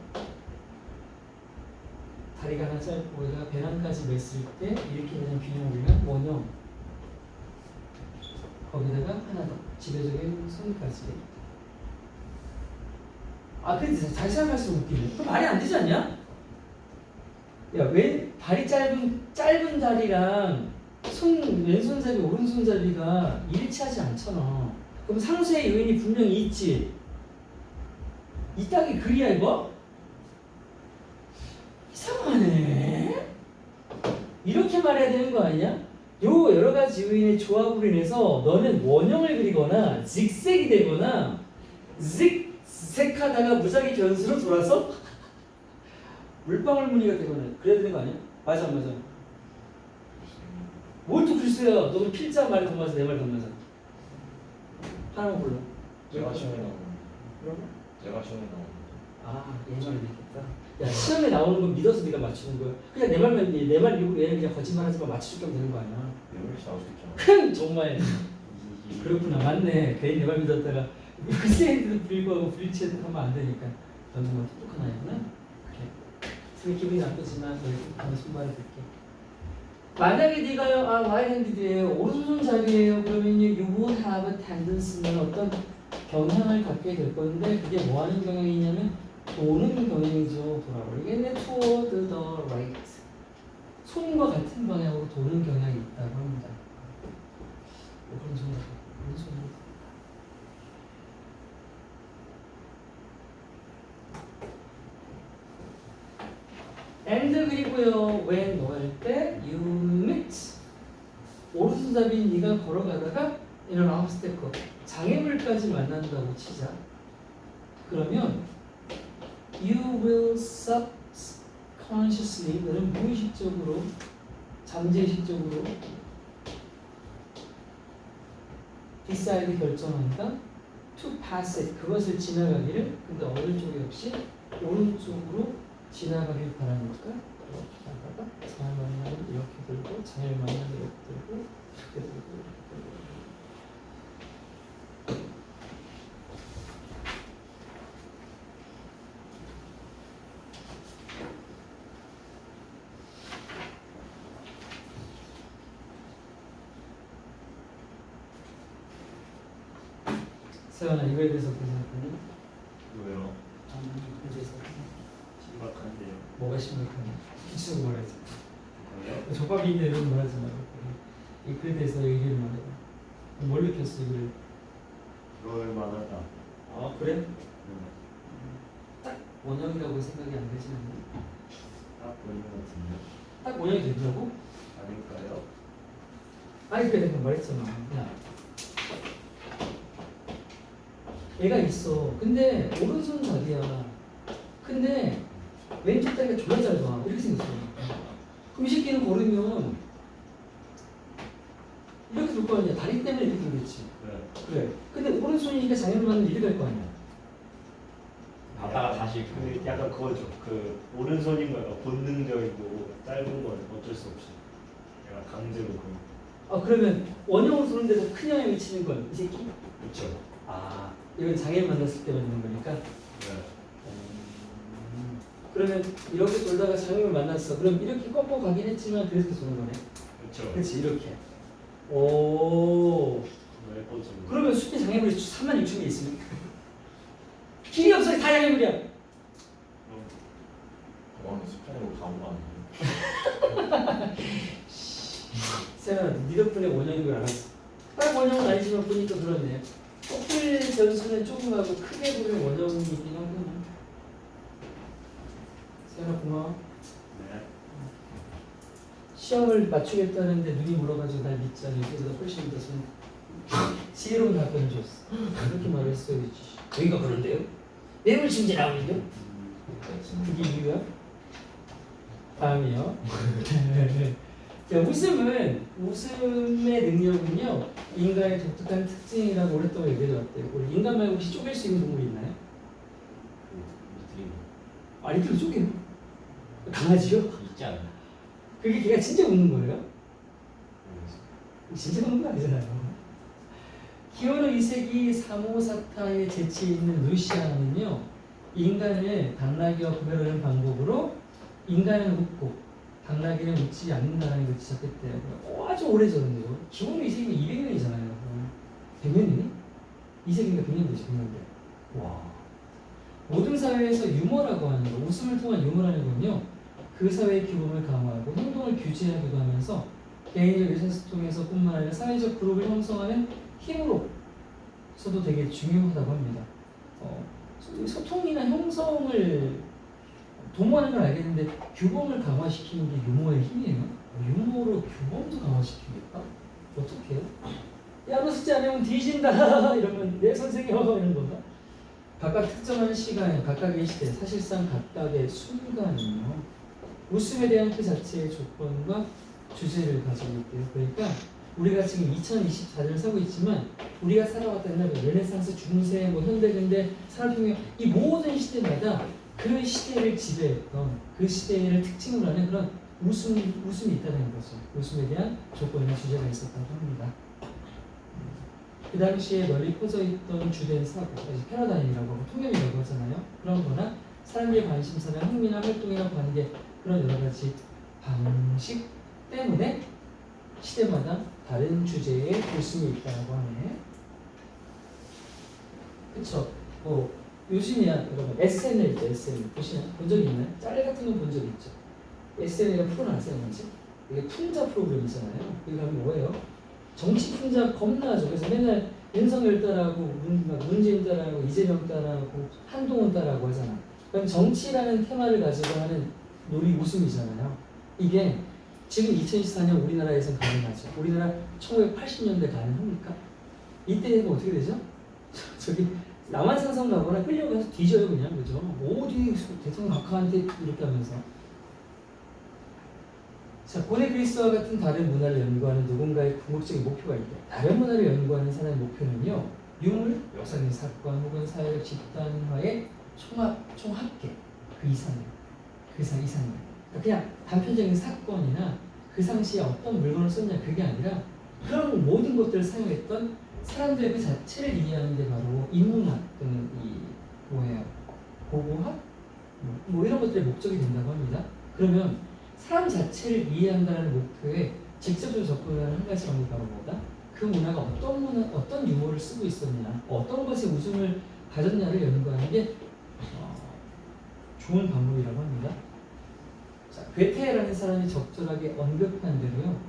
다리가 하나 짧고 여기가 배낭까지 맸을 때 이렇게 되는 균형을 원형 거기다가 하나 더 지배적인 손까지. 아 근데 다시 생각할수록 웃기네. 그럼 말이 안 되지 않냐? 야 왜 다리 짧은 다리랑 왼손잡이 오른손잡이가 일치하지 않잖아. 그럼 상수의 요인이 분명히 있지. 이따기 글이야 이거? 이상하네. 이렇게 말해야 되는 거 아니냐? 요 여러 가지 요인의 조합으로 인해서 너는 원형을 그리거나 직색이 되거나 직색하다가 무작위 변수로 돌아서 물방울 무늬가 되거나 그래야 되는 거 아니야? 맞아 안 맞아? 뭘 또 글쎄야. 너는 필자 말이 더 맞아 내 말이 더 맞아. 하나만 골라. 제가 시험에 나오는 그러면? 제가 시험에 나오는 아, 얘 말이 되겠다. 야, 시험에 나오는 건 믿어서 네가 맞추는 거야. 그냥 내 말만 내말 읽고 얘는 그냥 거짓말하지만 맞춰줄 거면 되는 거 아니야. 이렇게 나올 수 있잖아. 정말 그렇구나. 맞네. 괜히 내 말 믿었다가 글쎄인데도 불구하고 불일치해서 하면 안 되니까. 정말 똑똑한 아이구나. 그래. 그래서 기분이 나쁘지만 너희 다음에 손발을 들게. 만약에 네가요, right-handed예요, 오른손잡이에요. 그러면 you would have a tendency는 어떤 경향을 갖게 될 건데 그게 뭐 하는 경향이냐면 도는 경향이죠. 돌아버리겠네. toward the right. 손과 같은 방향으로 도는 경향이 있다고 합니다. 오른손으로. and 그리고요 when 뭐 할 때 you meet 오른손잡이인 네가 걸어가다가 이런 obstacle 장애물까지 만난다고 치자. 그러면 you will subconsciously 너는 무의식적으로 잠재의식적으로 decide 결정한다 to pass it 그것을 지나가기를. 근데 어느 쪽이 없이 오른쪽으로 지나가길 바라니까 이렇게 가다가 장을 만나면 이렇게 들고 장을 만나면 이렇게 들고 이렇게 들고 이렇게 들고. 세연아 이거에 대해서 어떻게 생각하니? 왜요? 이거에 대해서 신박한데요. 뭐가 심각하냐? 기초로 말하지. 왜요? 조밥인데 이런 말하지 말고 이 글에 대해서 얘기를 말해봐. 뭘 느꼈어 이걸? 그럴 만하다. 아 그래? 딱 원형이라고 생각이 안 되지 않나? 딱 보이는 것 같은데. 딱 원형이 되더라고? 아닐까요? 아니 그래 내가 말했잖아. 야 얘가 있어. 근데 오른손 잡이야. 근데 왼쪽 다리가 졸라 짧아. 이렇게 생겼어. 그럼 이 새끼는 걸으면 이렇게 돌 거 아니야. 다리 때문에 이렇게 돌겠지. 네. 그래. 근데 오른손이니까 장애물 맞으면 이렇게 갈 거 아니야. 가다가 다시 그 약간 그거죠. 그 오른손인 거가 본능적이고 짧은 건 어쩔 수 없이 약간 강제로 그 아 그러면 원형으로 도는데도 큰 영향을 미치는 건 이 새끼? 그렇죠. 아 이건 장애를 만났을 때 맞는 거니까. 네. 그러면 이렇게 돌다가 장애를 만났어. 그럼 이렇게 꺾어 가긴 했지만 그래서 도는 거네. 그렇죠. 그렇지 이렇게. 오. 왜 꽂지? 그러면 수피 장애물이 36,000개 있으면 길이 없어. 다 장애물이야. 그거는 습관으로 가온 거 아니에요? 세연아 네 덕분에 원형인 걸 알았어. 딱 원형은 아니지만 보니까 그렇네. 커플 변수는 조금하고 크게 보면 원형이긴 하구나. 세연아 고마워. 네. 시험을 맞추겠다는데 눈이 물어가지고 날 믿자. 여기보다 훨씬 더 지혜로운 답변을 줬어. 그렇게 말했어야지. 여기가 그런데요? 뇌물 침제 나오는요? 그게 이유야? 다음이요. 자, 웃음의 능력은요 인간의 독특한 특징이라고 오랫동안 얘기해왔대요. 우리 인간 말고 혹시 쪼갤 수 있는 동물이 있나요? 아니 그럼 쪼개요. 강아지요? 있지 않나? 그게 걔가 진짜 웃는 거예요? 진짜 웃는 거 아니잖아요. 기원후 2세기 사모사타의 재치 있는 루시아는요 인간을 당나귀와 구별하는 방법으로 인간은 웃고 당나귀는 웃지 않는다는 걸 지적했대요. 아주 오래전인데요. 기원후 2세기면 200년이잖아요. 100년이니? 2세기니까 100년 되지 100년. 와. 모든 사회에서 유머라고 하는 거, 웃음을 통한 유머라는 건요 그 사회의 규범을 강화하고 행동을 규제하기도 하면서 개인적 의사소통에서뿐만 아니라 사회적 그룹을 형성하는 힘으로서도 되게 중요하다고 합니다. 소통이나 형성을 도모하는 건 알겠는데 규범을 강화시키는 게 유머의 힘이에요. 유머로 규범도 강화시키겠다? 어떻게 해요? 야 너 숙제 안 하면 뒤진다 이러면 내 선생님 이런 건가? 각각 특정한 시간, 각각의 시대, 사실상 각각의 순간은요 웃음에 대한 그 자체의 조건과 주제를 가지고 있대요. 그러니까 우리가 지금 2024년을 살고 있지만 우리가 살아왔던 옛날 르네상스, 중세, 뭐 현대, 근대, 산업혁명 이 모든 시대마다 그 시대를 지배했던 그 시대를 특징으로 하는 그런 웃음이 있다는 거죠. 웃음에 대한 조건이나 주제가 있었다고 합니다. 그 당시에 널리 퍼져 있던 주된 사고, 패러다임이라고 하고 통념이라고 하잖아요. 그런 거나 사람들의 관심사나 흥미나 활동이나 관계 그런 여러 가지 방식 때문에 시대마다 다른 주제에 관심이 있다고 하네. 그쵸? 요즘이야 여러분 SNL 있죠. SNL 본 적 있나요? 짤 같은 거 본 적 있죠? SNL이가 프로 나왔어요. 뭐지? 이게 풍자 프로그램이잖아요. 이거 가면 뭐예요? 정치 풍자 겁나죠. 그래서 맨날 윤석열 따라하고 문재인 따라하고 이재명 따라하고 한동훈 따라하고 하잖아. 그럼 정치라는 테마를 가지고 하는 놀이 웃음이잖아요. 이게 지금 2024년 우리나라에선 가능하죠. 우리나라 1980년대 가능합니까? 이때 되면 어떻게 되죠? 저기 남한산성 가거나 끌려가서 뒤져요 그냥. 그죠? 어디 대통령 각하한테 이렇게 하면서. 자, 고대 그리스와 같은 다른 문화를 연구하는 누군가의 궁극적인 목표가 있다. 다른 문화를 연구하는 사람의 목표는요, 유물, 역사적인 사건 혹은 사회적 집단화의 총합계 그 이상이에요. 그 이상이에요. 그냥 단편적인 사건이나 그 당시에 어떤 물건을 썼냐 그게 아니라 그런 모든 것들을 사용했던 사람들의 그 자체를 이해하는 게 바로 인문학 또는 고고학 뭐 이런 것들의 목적이 된다고 합니다. 그러면 사람 자체를 이해한다는 목표에 직접적으로 접근하는 한 가지 방법이 바로 뭐다? 그 문화가 어떤 유머를 쓰고 있었냐, 어떤 것에 웃음을 가졌냐를 연구하는 게 좋은 방법이라고 합니다. 자, 괴테라는 사람이 적절하게 언급한 대로요.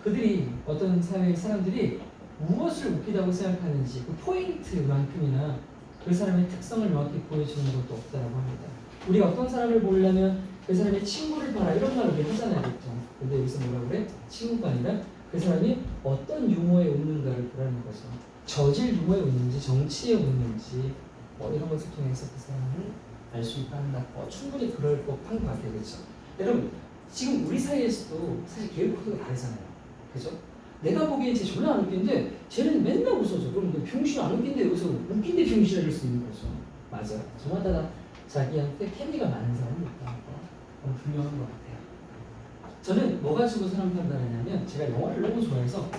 그들이 어떤 사회의 사람들이 무엇을 웃기다고 생각하는지 그 포인트만큼이나 그 사람의 특성을 명확히 보여주는 것도 없다라고 합니다. 우리가 어떤 사람을 보려면 그 사람의 친구를 봐라 이런 말을 우리 하잖아요, 보통. 근데 여기서 뭐라 그래? 친구가 아니라 그 사람이 어떤 유머에 웃는가를 보라는 거죠. 저질 유머에 웃는지, 정치에 웃는지 이런 것을 통해서 그 사람을 알 수 있다 한다. 충분히 그럴 법한 것 같아요, 그렇죠? 여러분, 지금 우리 사이에서도 사실 계획 코드가 다르잖아요, 그죠? 내가 보기엔 쟤 졸라 안 웃긴데 쟤는 맨날 웃어줘. 그럼 병신 안 웃긴데 여기서 웃긴데 병신을 수 있는 거죠. 맞아요. 저마다 자기한테 캔디가 많은 사람이 있다는 거 분명한 것 같아요. 저는 뭐 가지고 사람 판단하냐면 제가 영화를 너무 좋아해서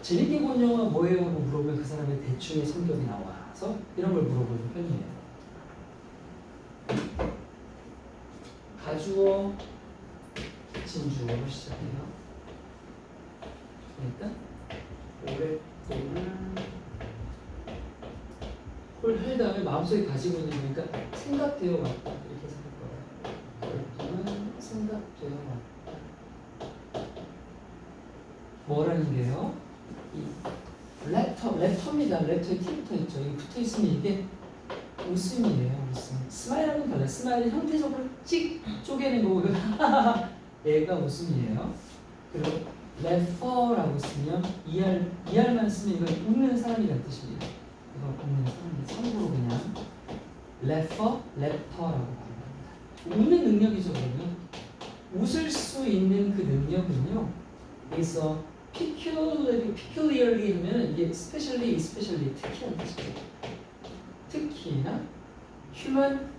재밌게 본 영화 뭐예요? 하고 물어보면 그 사람의 대충의 성격이 나와서 이런 걸 물어보는 편이에요. 가주어, 진주어로 시작해요. 일단 오랫동안 할 다음에 마음속에 가지고 있는 거니까 생각되어 왔다 이렇게 생각할 거예요. 오랫동안 생각되어 왔다. 뭐라는 게요? 이 랩터입니다. 랩터에 T부터 있죠. 여기 붙어 있으면 이게 웃음이에요. 웃음. 스마일하고는 달라요. 스마일은 형태적으로 찍 쪼개는 거고 얘가 웃음이에요. 그리고 래퍼라고 쓰면 ER만 쓰면 이건 웃는 사람이라는 뜻입니다. 이거 웃는 사람이 참고로 그냥 래퍼라고 말합니다. 웃는 능력이죠. 그러면 웃을 수 있는 그 능력은요. 그래서 peculiarly 하면 이게 especially 특히라는 뜻이에요. 특히나 human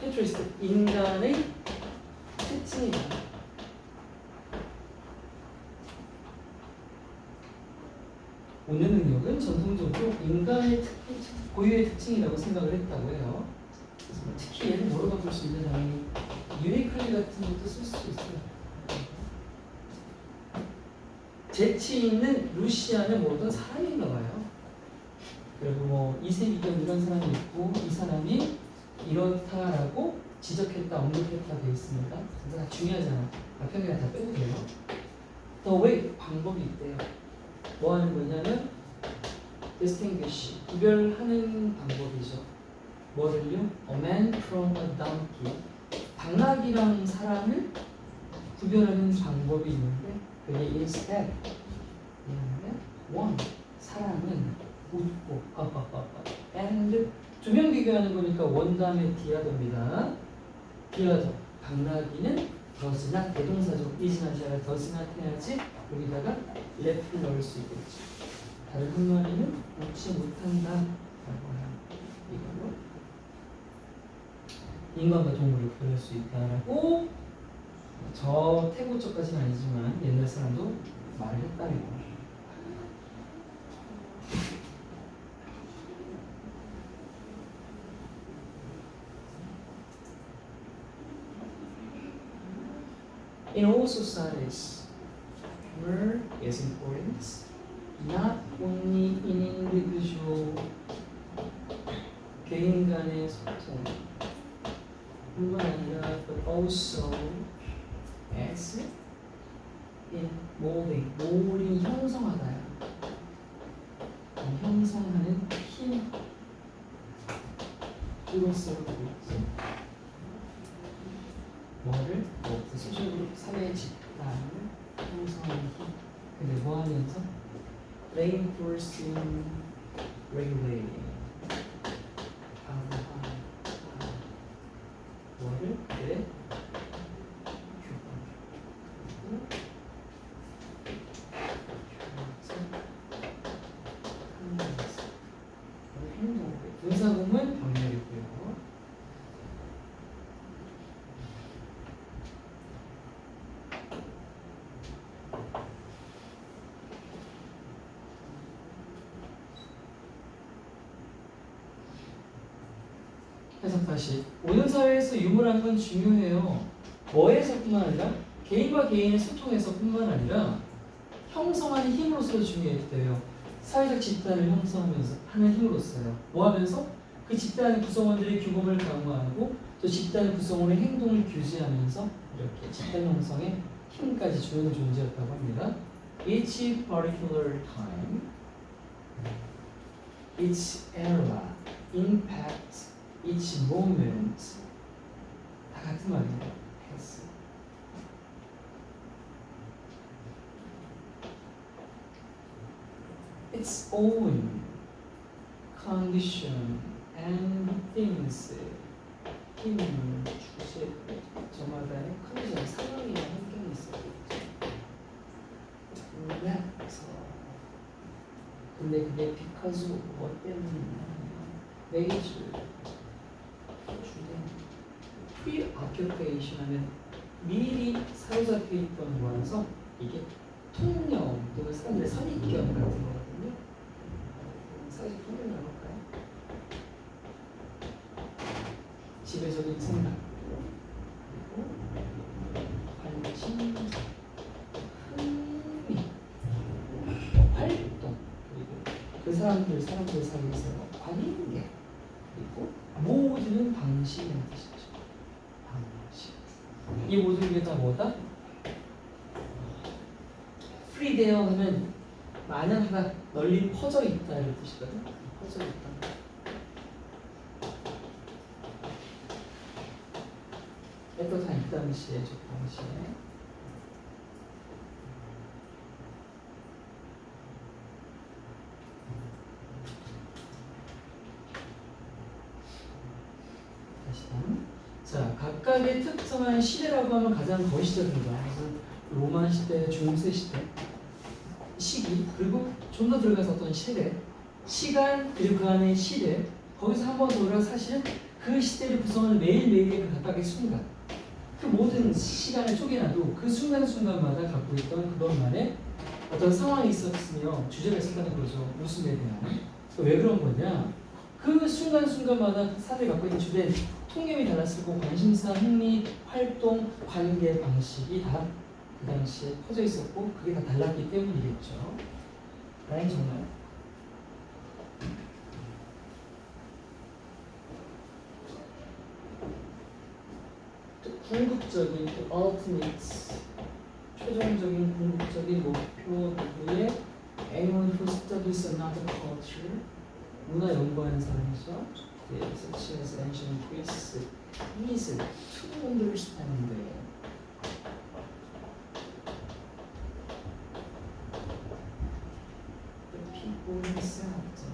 characteristic 인간의 특징이다. 웃는 능력은 전통적으로 인간의 고유의 특징이라고 생각을 했다고 해요. 그래서 특히 얘를 뭐로 바꿀 수 있는 당연히 유니클리 같은 것도 쓸 수 있어요. 재치 있는 루시아는 뭐 어떤 사람인가 봐요. 그리고 뭐 이세기경 이런 사람이 있고 이 사람이 이렇다라고 지적했다, 언급했다 되어 있습니다. 그래서 다 중요하잖아. 앞에 그냥 다 빼도 돼요. 더 왜 방법이 있대요. 뭐 하는 거냐면 distinguish, 구별하는 방법이죠. 뭐를요? A man from a donkey. 당나귀랑 사람을 구별하는 방법이 있는데 그게 instead one, 사람은 웃고 and 두 명 비교하는 거니까 원 다음에 디아더입니다. 디아더, 당나귀는 does나 대동사죠. is나 잘 does나 해야지 여기다가 랩을 넣을 수 있겠죠. 다른 한 마리는 웃지 못한다 라고 합니다. 이걸로 인간과 동물을 구별할 수 있다라고 저 태고적까지는 아니지만 옛날 사람도 말을 했다는 거예요. In all societies, humor is important, not only in individual 개인 간의 소통 뿐만 아니라 but also as in molding, molding 형성하다야. 형성하는 힘 이로서로 되고 있지. 뭐를? 뭐 소셜그룹 사회 집단을 형성하는 힘. 근데 뭐 하면서? reinforcing, regulating. 뭐를? 그래? 분사구문 병렬이고요. 해석 다시. 오는 사회에서 유머라는 건 중요해요. 뭐에서뿐만 아니라 개인과 개인의 소통에서뿐만 아니라 형성하는 힘으로서 중요했대요. 사회적 집단을 형성하면서 하는 힘으로써요. 뭐 하면서? 그 집단의 구성원들의 규범을 강화하고 또 집단의 구성원의 행동을 규제하면서 이렇게 집단 형성에 힘까지 주는 존재였다고 합니다. Each particular time, each era, impact, each moment 다 같은 말이에요. has its own condition and things 힘을 주제 저마다의 컨디션 상황이나 환경이 있어요. 그래서 근데 그게 because of 뭐 때문이냐 major 주된 preoccupation 하면 미리 사로잡혀 있던 거라서 이게 통념 또는 사람들의 선입견 같은 거거든요. 사실 통념을 해볼까요? 지배적인 생각 그리고 관심, 흥미, 활동 그리고 그 사람들 사이에서 관계 그리고 모든 방식이라는 뜻이죠. 방식. 이 모든 게 다 뭐다? 프리데어 하면 만연하다, 널리 퍼져 있다는 뜻이거든. 퍼져 있다. 애도 다 있다는 시에 저 당시에. 자, 각각의 특정한 시대라고 하면 가장 거시적인 거야. 그래서 로마 시대, 중세 시대, 시기, 그리고 좀 더 들어가서 어떤 세대, 시간, 그리고 그 안에 시대, 거기서 한 번 더 들어가 사실은 그 시대를 구성하는 매일매일의 그 각각의 순간, 그 모든 시간을 쪼개놔도 그 순간순간마다 갖고 있던 그것만의 어떤 상황이 있었으며 주제가 있었다는 거죠. 웃음에 대한. 왜 그런 거냐? 그 순간순간마다 사람이 갖고 있는 주된 통념이 달랐을 거고 관심사, 흥미, 활동, 관계 방식이 다 그 당시에 퍼져 있었고 그게 다 달랐기 때문이겠죠. 라인 정말 궁극적인 ultimate 최종적인 궁극적인 목표 누구의 anyone who studies another culture 문화 연구하는 사람이죠. such as ancient Greece is to understand the people themselves.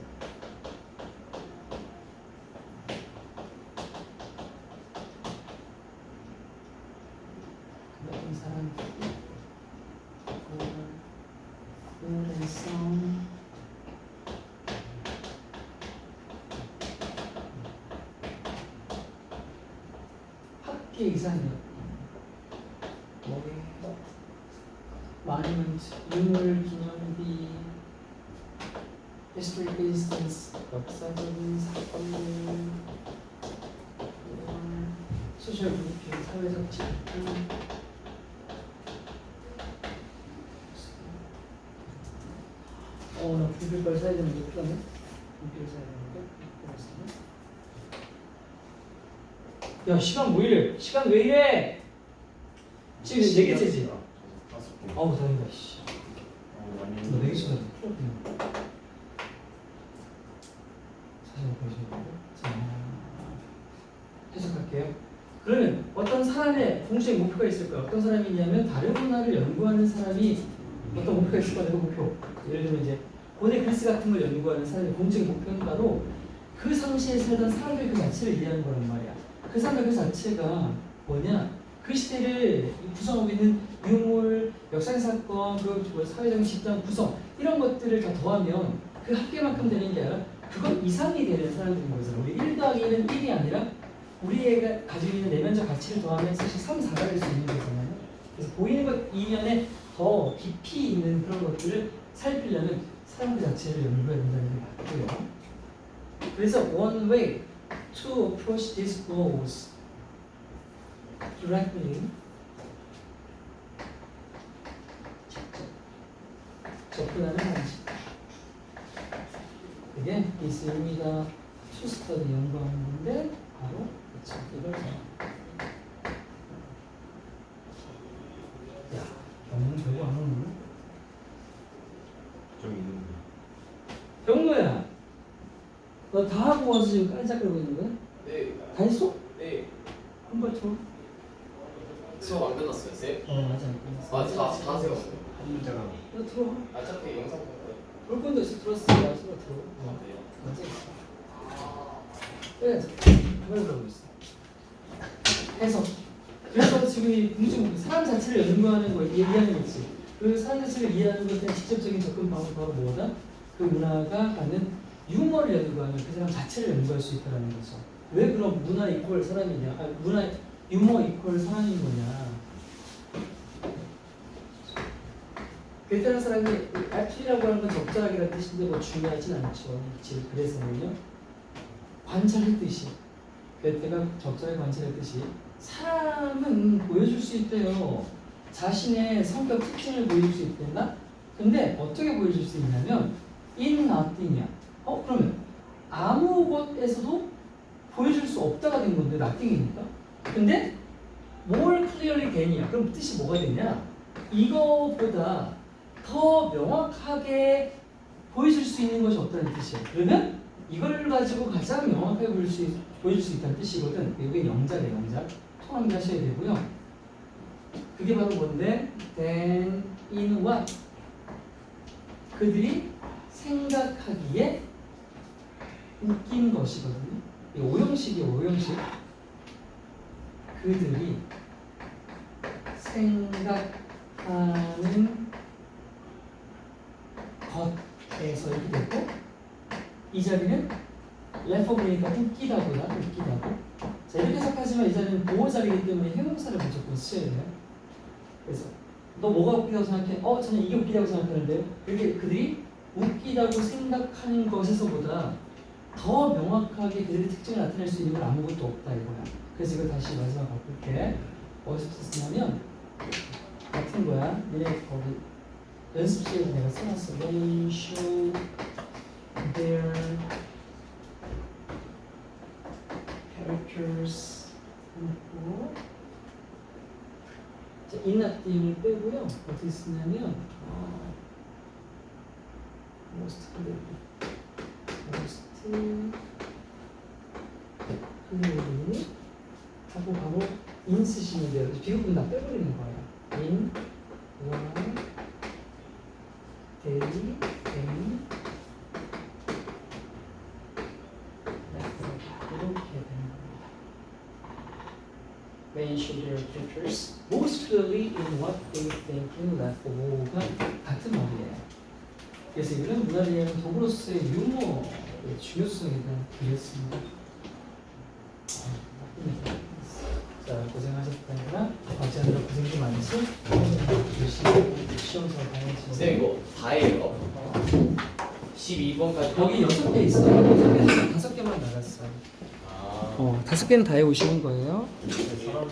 그런 사람들이 그래서 학계 이상이었던 monument, 유물, 기념비, historical instance, 역사적인 사건들, 소셜 그룹핑, 사회적 집단, 나 불빛발 사야 되는데 어떡하네? 불빛을 사야 되는데. 야, 시간 왜 이래? 시간 왜 이래? 지금 4개째지? 아우, 다행이다, 씨. 너 4개 시간 풀었네. 사진 보시면 자, 해석할게요. 그러면 어떤 사람의 공식 목표가 있을 거야. 어떤 사람이냐면 다른 문화를 연구하는 사람이 어떤 목표가 있을 거야. 그 목표. 예를 들면 이제 고대 그리스 같은 걸 연구하는 사람의 공식 목표는 바로 그 당시에 살던 사람들 그 자체를 이해하는 거란 말이야. 그 사람들 그 자체가 뭐냐? 그 시대를 구성하고 있는 유물, 역사의 사건, 그리고 사회적인 집단 구성 이런 것들을 다 더하면 그 합계만큼 되는 게 아니라 그것 이상이 되는 사람들인 거잖아. 우리 1 더하기 1은 1이 아니라 우리가 가지고 있는 내면적 가치를 더하면 사실 3, 4가 될 수 있는 거잖아요. 그래서 보이는 것 이면에 더 깊이 있는 그런 것들을 살피려면 사람 그 자체를 연구해야 된다는 게 맞고요. 그래서 one way to approach these goals directly 접근하는 방식. 이게 is 의미가 to study 연구하는 건데 바로 그쵸 이걸 야 영문 결국 안 오는 좀 있는데. 경모야 너 다 하고 와서 지금 깜짝거리고 있는 거야? 네. 다 했어? 네. 한 번 더. 수업 안 끝났어요, 쌤? 맞아 안 끝났어. 다 하세요. 한 문제가 너 들어. 어차피 영상 볼 거예요. 볼 건데 있어 들었어. 나 들어. 네. 맞아. 그래. 그걸 보고 있어. 해서 그래서 지금 이 공식 사람 자체를 연구하는 걸 이해하는 거지. 그 사람 자체를 이해하는 것에 대한 직접적인 접근 방법이 바로 뭐다? 그 문화가 갖는 유머를 연구하면 그 사람 자체를 연구할 수 있다는 거죠. 왜 그럼 문화 이퀄 사람이냐? 문화 유머 이퀄 사람인 거냐? 괴테라는 사람이 actually라고 하는 건 적절하게라는 뜻인데 뭐 중요하진 않죠. 그래서는요. 관찰했듯이 괴테가 적절하게 관찰했듯이 사람은 보여줄 수 있대요. 자신의 성격 특징을 보여줄 수 있단다. 근데 어떻게 보여줄 수 있냐면 in nothing이야. 그러면 아무것에서도 보여줄 수 없다가 된 건데 nothing이니까. 근데 more clearly than이야. 그럼 뜻이 뭐가 되냐? 이거보다 더 명확하게 보여줄 수 있는 것이 없다는 뜻이야. 그러면 이걸 가지고 가장 명확하게 보여줄 수 있다는 뜻이거든. 이게 영자래, 영자. 통합하셔야 되고요. 그게 바로 뭔데? Then in what? 그들이 생각하기에 웃긴 것이거든요. 이 오형식이에요, 오형식. 그들이 생각하는 것에서 이렇게 됐고 이 자리는 레퍼브니까 웃기다고요. 웃기다고. 자 이렇게 해석하지만 이 자리는 보호 자리이기 때문에 형용사를 무조건 쓰여야 돼요. 그래서 너 뭐가 웃기다고 생각해? 저는 이게 웃기다고 생각하는데요. 이렇게 그들이 웃기다고 생각하는 것에서보다 더 명확하게 그들의 특징을 나타낼 수 있는 건 아무것도 없다 이거야. 그래서 이걸 다시 마지막 바꿀게. 어디서 쓰냐면 같은 거야. 얘네 거기 연습실에서 내가 써놨어. They show their characters 자, 인나띵을 빼고요. 어떻게 쓰냐면 most clearly 하고 바로 in 쓰시면 돼요. 비교분 다 빼버리는 거예요. in, one, they, they 이렇게 되는 겁니다. Mention their features most clearly in what they think in laughable 같은 말이에요. 그래서 이거는 문화를 이해하는 도구로서의 유머의 중요성에 대한 비였습니다. 자 고생하셨다니까 과제하느라 고생도 많으시 열심히 시험 잘 봐야지. 쌤 이거 다예요. 12번까지. 거기 6개 있어요. 6개에서 5개만 나갔어요. 5개는 다 해오시는 거예요. 사람